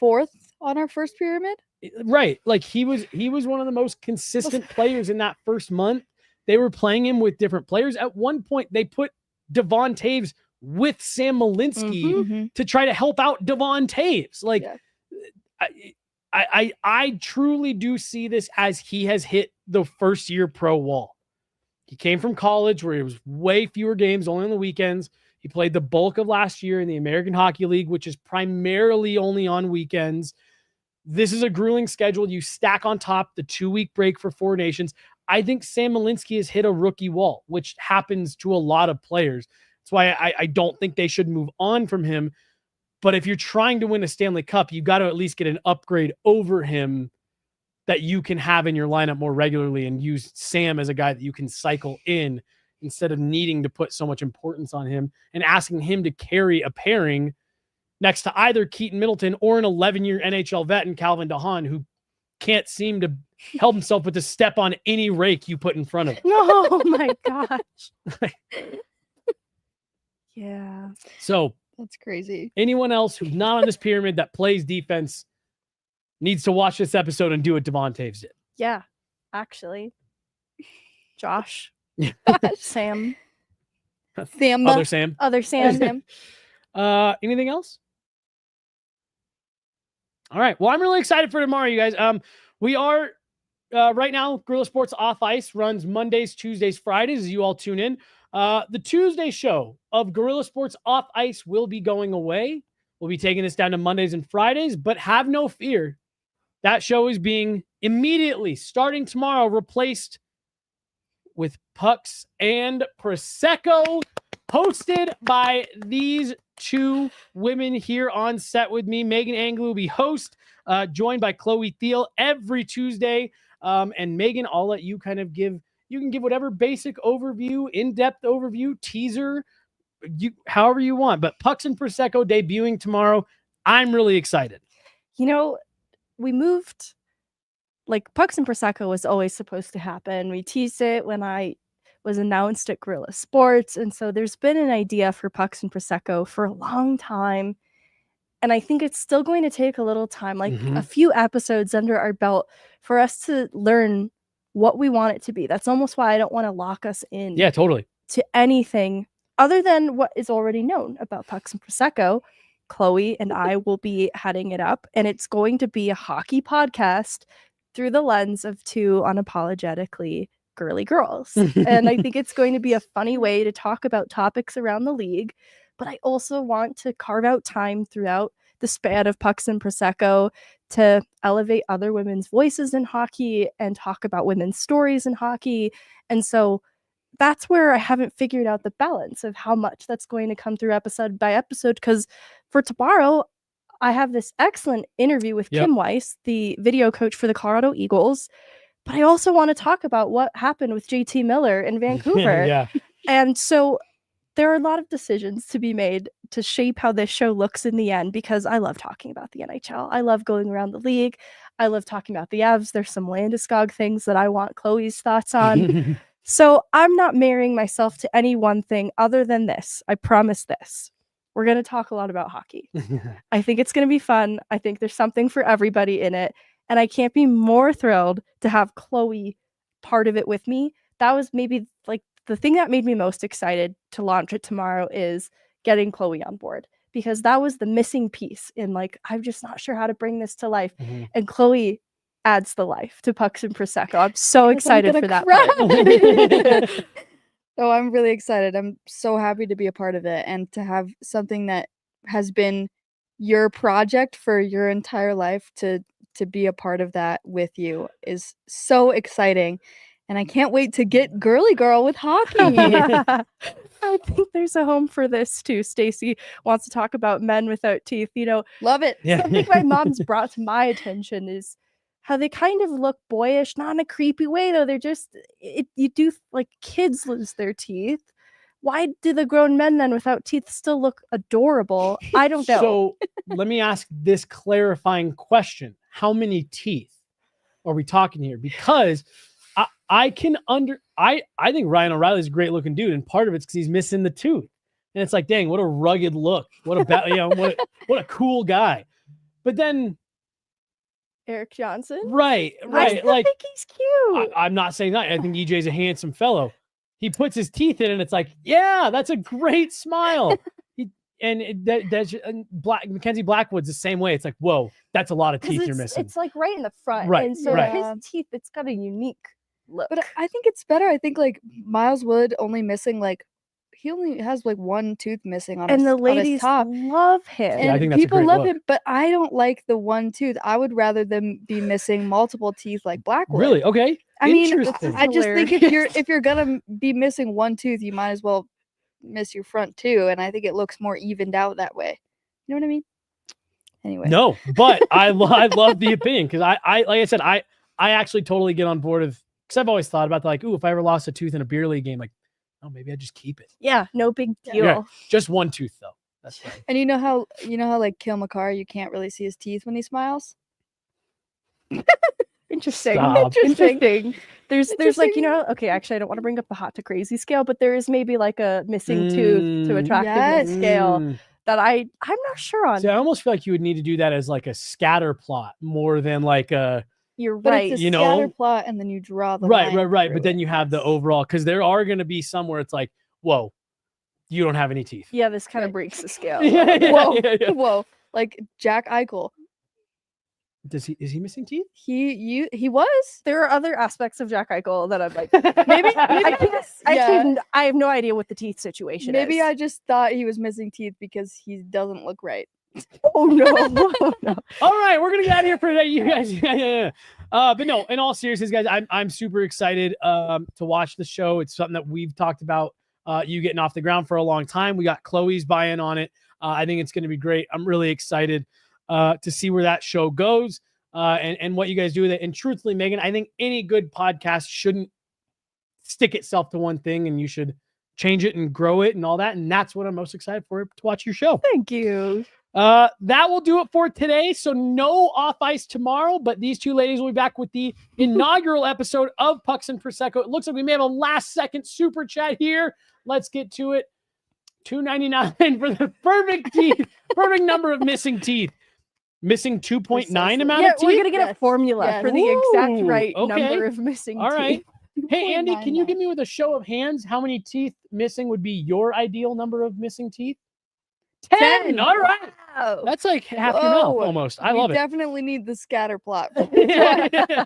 Speaker 4: 4th on our first pyramid.
Speaker 2: Right. Like he was one of the most consistent players in that first month. They were playing him with different players. At one point, they put Devon Taves with Sam Malinsky to try to help out Devon Taves. Like, I truly do see this as he has hit the first year pro wall. He came from college where it was way fewer games, only on the weekends. He played the bulk of last year in the American Hockey League, which is primarily only on weekends. This is a grueling schedule. You stack on top the 2-week break for Four Nations. I think Sam Malinsky has hit a rookie wall, which happens to a lot of players. That's why I don't think they should move on from him. But if you're trying to win a Stanley Cup, you got to at least get an upgrade over him that you can have in your lineup more regularly and use Sam as a guy that you can cycle in instead of needing to put so much importance on him and asking him to carry a pairing next to either Keaton Middleton or an 11-year NHL vet in Calvin DeHaan, who can't seem to help himself but to step on any rake you put in front of him.
Speaker 1: Oh my gosh. Yeah.
Speaker 2: So
Speaker 4: That's crazy.
Speaker 2: anyone else who's not on this pyramid that plays defense needs to watch this episode and do what Devon Taves did.
Speaker 1: Yeah, actually. Josh. Sam.
Speaker 4: Sam.
Speaker 2: Other Sam.
Speaker 1: Other Sam.
Speaker 2: Anything else? All right. Well, I'm really excited for tomorrow, you guys. We are right now, Gorilla Sports Off Ice runs Mondays, Tuesdays, Fridays, as you all tune in. The Tuesday show of Gorilla Sports Off Ice will be going away. We'll be taking this down to Mondays and Fridays, but have no fear. That show is being immediately, starting tomorrow, replaced with Pucks and Prosecco, hosted by these two women here on set with me. Meghan Angley will be host, joined by Chloe Theil every Tuesday. And Meghan, I'll let you kind of you can give whatever basic overview, in-depth overview, teaser, however you want. But Pucks and Prosecco debuting tomorrow. I'm really excited.
Speaker 1: You know, we moved, like Pucks and Prosecco was always supposed to happen. We teased it when I was announced at Gorilla Sports. And so there's been an idea for Pucks and Prosecco for a long time. And I think it's still going to take a little time, like a few episodes under our belt for us to learn what we want it to be. That's almost why I don't want to lock us in.
Speaker 2: Yeah, totally.
Speaker 1: To anything other than what is already known about Pucks and Prosecco. Chloe and I will be heading it up, and it's going to be a hockey podcast through the lens of two unapologetically girly girls. And I think it's going to be a funny way to talk about topics around the league, but I also want to carve out time throughout the span of Pucks and Prosecco to elevate other women's voices in hockey and talk about women's stories in hockey. And so that's where I haven't figured out the balance of how much that's going to come through episode by episode. Because for tomorrow, I have this excellent interview with Kim Weiss, the video coach for the Colorado Eagles. But I also want to talk about what happened with JT Miller in Vancouver. And so there are a lot of decisions to be made to shape how this show looks in the end, because I love talking about the NHL. I love going around the league. I love talking about the Avs. There's some Landeskog things that I want Chloe's thoughts on. So I'm not marrying myself to any one thing other than this. I promise this. We're going to talk a lot about hockey. I think it's going to be fun. I think there's something for everybody in it. And I can't be more thrilled to have Chloe part of it with me. That was maybe like the thing that made me most excited to launch it tomorrow, is getting Chloe on board, because that was the missing piece in like, I'm just not sure how to bring this to life. And Chloe adds the life to Pucks and Prosecco. I'm so excited for that part.
Speaker 4: Oh, I'm really excited. I'm so happy to be a part of it and to have something that has been your project for your entire life to be a part of that with you is so exciting. And I can't wait to get girly girl with hockey.
Speaker 1: I think there's a home for this too. Stacy wants to talk about men without teeth. You know,
Speaker 4: love it.
Speaker 1: Something my mom's brought to my attention is how they kind of look boyish, not in a creepy way though. They're just, you do like kids lose their teeth. Why do the grown men then without teeth still look adorable? I don't know.
Speaker 2: So let me ask this clarifying question. How many teeth are we talking here? Because I think Ryan O'Reilly's a great looking dude, and part of it's because he's missing the tooth. And it's like, dang, what a rugged look. What a what a cool guy. But then
Speaker 1: Eric Johnson.
Speaker 2: Right.
Speaker 1: I still
Speaker 2: Like,
Speaker 1: think he's cute.
Speaker 2: I'm not saying that. I think EJ's a handsome fellow. He puts his teeth in and it's like, yeah, that's a great smile. Mackenzie Blackwood's the same way. It's like, whoa, that's a lot of teeth you're missing.
Speaker 1: It's like right in the front.
Speaker 2: Right,
Speaker 1: And so
Speaker 2: right.
Speaker 1: his teeth, it's got a unique look.
Speaker 4: But I think it's better. I think like Miles Wood only missing like he only has like one tooth missing on
Speaker 1: and
Speaker 4: his,
Speaker 1: the
Speaker 4: on his
Speaker 1: ladies
Speaker 4: top.
Speaker 1: love him.
Speaker 4: And
Speaker 2: Yeah, I think that's a
Speaker 4: people
Speaker 2: great
Speaker 4: love
Speaker 2: look.
Speaker 4: him, but I don't like the one tooth. I would rather them be missing multiple teeth like Blackwood.
Speaker 2: Really? Okay.
Speaker 4: I mean,
Speaker 2: Interesting.
Speaker 4: I just think
Speaker 1: Hilarious.
Speaker 4: if you're gonna be missing one tooth, you might as well miss your front too. And I think it looks more evened out that way. You know what I mean? Anyway.
Speaker 2: No, but I love the opinion because I like I said, I actually totally get on board of because I've always thought about like, ooh, if I ever lost a tooth in a beer league game, like, oh, maybe I just keep it.
Speaker 1: Yeah, no big deal.
Speaker 2: Yeah. Just one tooth though. That's right.
Speaker 4: And you know how like Cale Makar, you can't really see his teeth when he smiles.
Speaker 1: Interesting.
Speaker 2: Stop.
Speaker 1: Interesting. There's like,
Speaker 4: Interesting.
Speaker 1: okay, actually I don't want to bring up the hot to crazy scale, but there is maybe like a missing tooth to attractiveness
Speaker 4: Yes.
Speaker 1: scale that I'm not sure on.
Speaker 2: See, I almost feel like you would need to do that as like a scatter plot more than like a
Speaker 1: You're
Speaker 4: But
Speaker 1: right.
Speaker 4: it's a
Speaker 2: You know?
Speaker 4: scatter plot, and then you draw the
Speaker 2: right.
Speaker 4: line
Speaker 2: But
Speaker 4: through
Speaker 2: then
Speaker 4: it.
Speaker 2: you have the overall because there are going to be some where it's like, whoa, you don't have any teeth.
Speaker 1: Yeah, this kind of
Speaker 4: Right.
Speaker 1: breaks the scale.
Speaker 2: Yeah, yeah,
Speaker 4: Whoa,
Speaker 2: yeah, yeah.
Speaker 4: whoa! Like Jack Eichel,
Speaker 2: Is he missing teeth?
Speaker 4: he was.
Speaker 1: There are other aspects of Jack Eichel that I'm like,
Speaker 4: Maybe
Speaker 1: I can't.
Speaker 4: yeah.
Speaker 1: I have no idea what the teeth situation
Speaker 4: Maybe
Speaker 1: is.
Speaker 4: I just thought he was missing teeth because he doesn't look right.
Speaker 1: Oh no. Oh, no.
Speaker 2: All right, we're gonna get out of here for today, you guys. Yeah. But no, in all seriousness, guys, I'm super excited to watch the show. It's something that we've talked about you getting off the ground for a long time. We got Chloe's buy-in on it. I think it's gonna be great. I'm really excited to see where that show goes and what you guys do with it. And truthfully, Megan, I think any good podcast shouldn't stick itself to one thing, and you should change it and grow it and all that. And that's what I'm most excited for to watch your show.
Speaker 1: Thank you.
Speaker 2: That will do it for today. So no off ice tomorrow, but these two ladies will be back with the inaugural episode of Pucks and Prosecco. It looks like we may have a last second super chat here. Let's get to it. $2.99 for the perfect teeth, perfect number of missing teeth. Missing 2.9 amount
Speaker 1: Yeah,
Speaker 2: of teeth.
Speaker 1: we're gonna get a
Speaker 4: Yes.
Speaker 1: formula
Speaker 4: Yes.
Speaker 1: for the exact
Speaker 2: Ooh,
Speaker 1: right
Speaker 2: okay.
Speaker 1: number of missing
Speaker 2: All right.
Speaker 1: teeth.
Speaker 2: Hey, Andy, can you
Speaker 4: 2.99.
Speaker 2: give me with a show of hands how many teeth missing would be your ideal number of missing teeth? 10. All right.
Speaker 1: Wow.
Speaker 2: That's like half your mouth
Speaker 4: Whoa.
Speaker 2: almost. I
Speaker 4: We
Speaker 2: love it.
Speaker 4: definitely need the scatter plot.
Speaker 2: Yeah.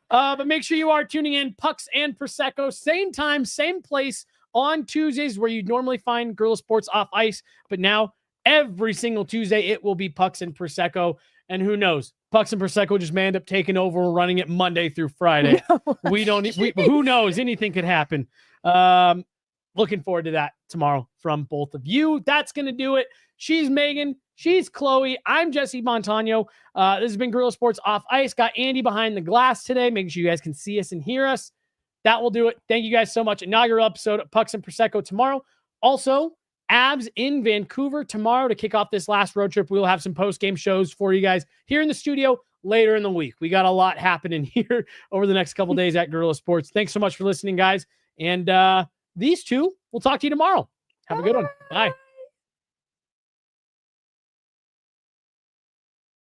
Speaker 2: But make sure you are tuning in Pucks and Prosecco, same time, same place on Tuesdays where you normally find Guerrilla Sports Off Ice. But now every single Tuesday, it will be Pucks and Prosecco. And who knows? Pucks and Prosecco just may end up taking over and running it Monday through Friday. Who knows? Anything could happen. Looking forward to that tomorrow from both of you. That's going to do it. She's Megan. She's Chloe. I'm Jesse Montano. This has been Guerrilla Sports Off Ice. Got Andy behind the glass today, making sure you guys can see us and hear us. That will do it. Thank you guys so much. Inaugural episode of Pucks and Prosecco tomorrow. Also, Avs in Vancouver tomorrow to kick off this last road trip. We will have some post-game shows for you guys here in the studio later in the week. We got a lot happening here over the next couple days at Guerrilla Sports. Thanks so much for listening, guys. And these two, we'll talk to you tomorrow. Have a good one. Bye.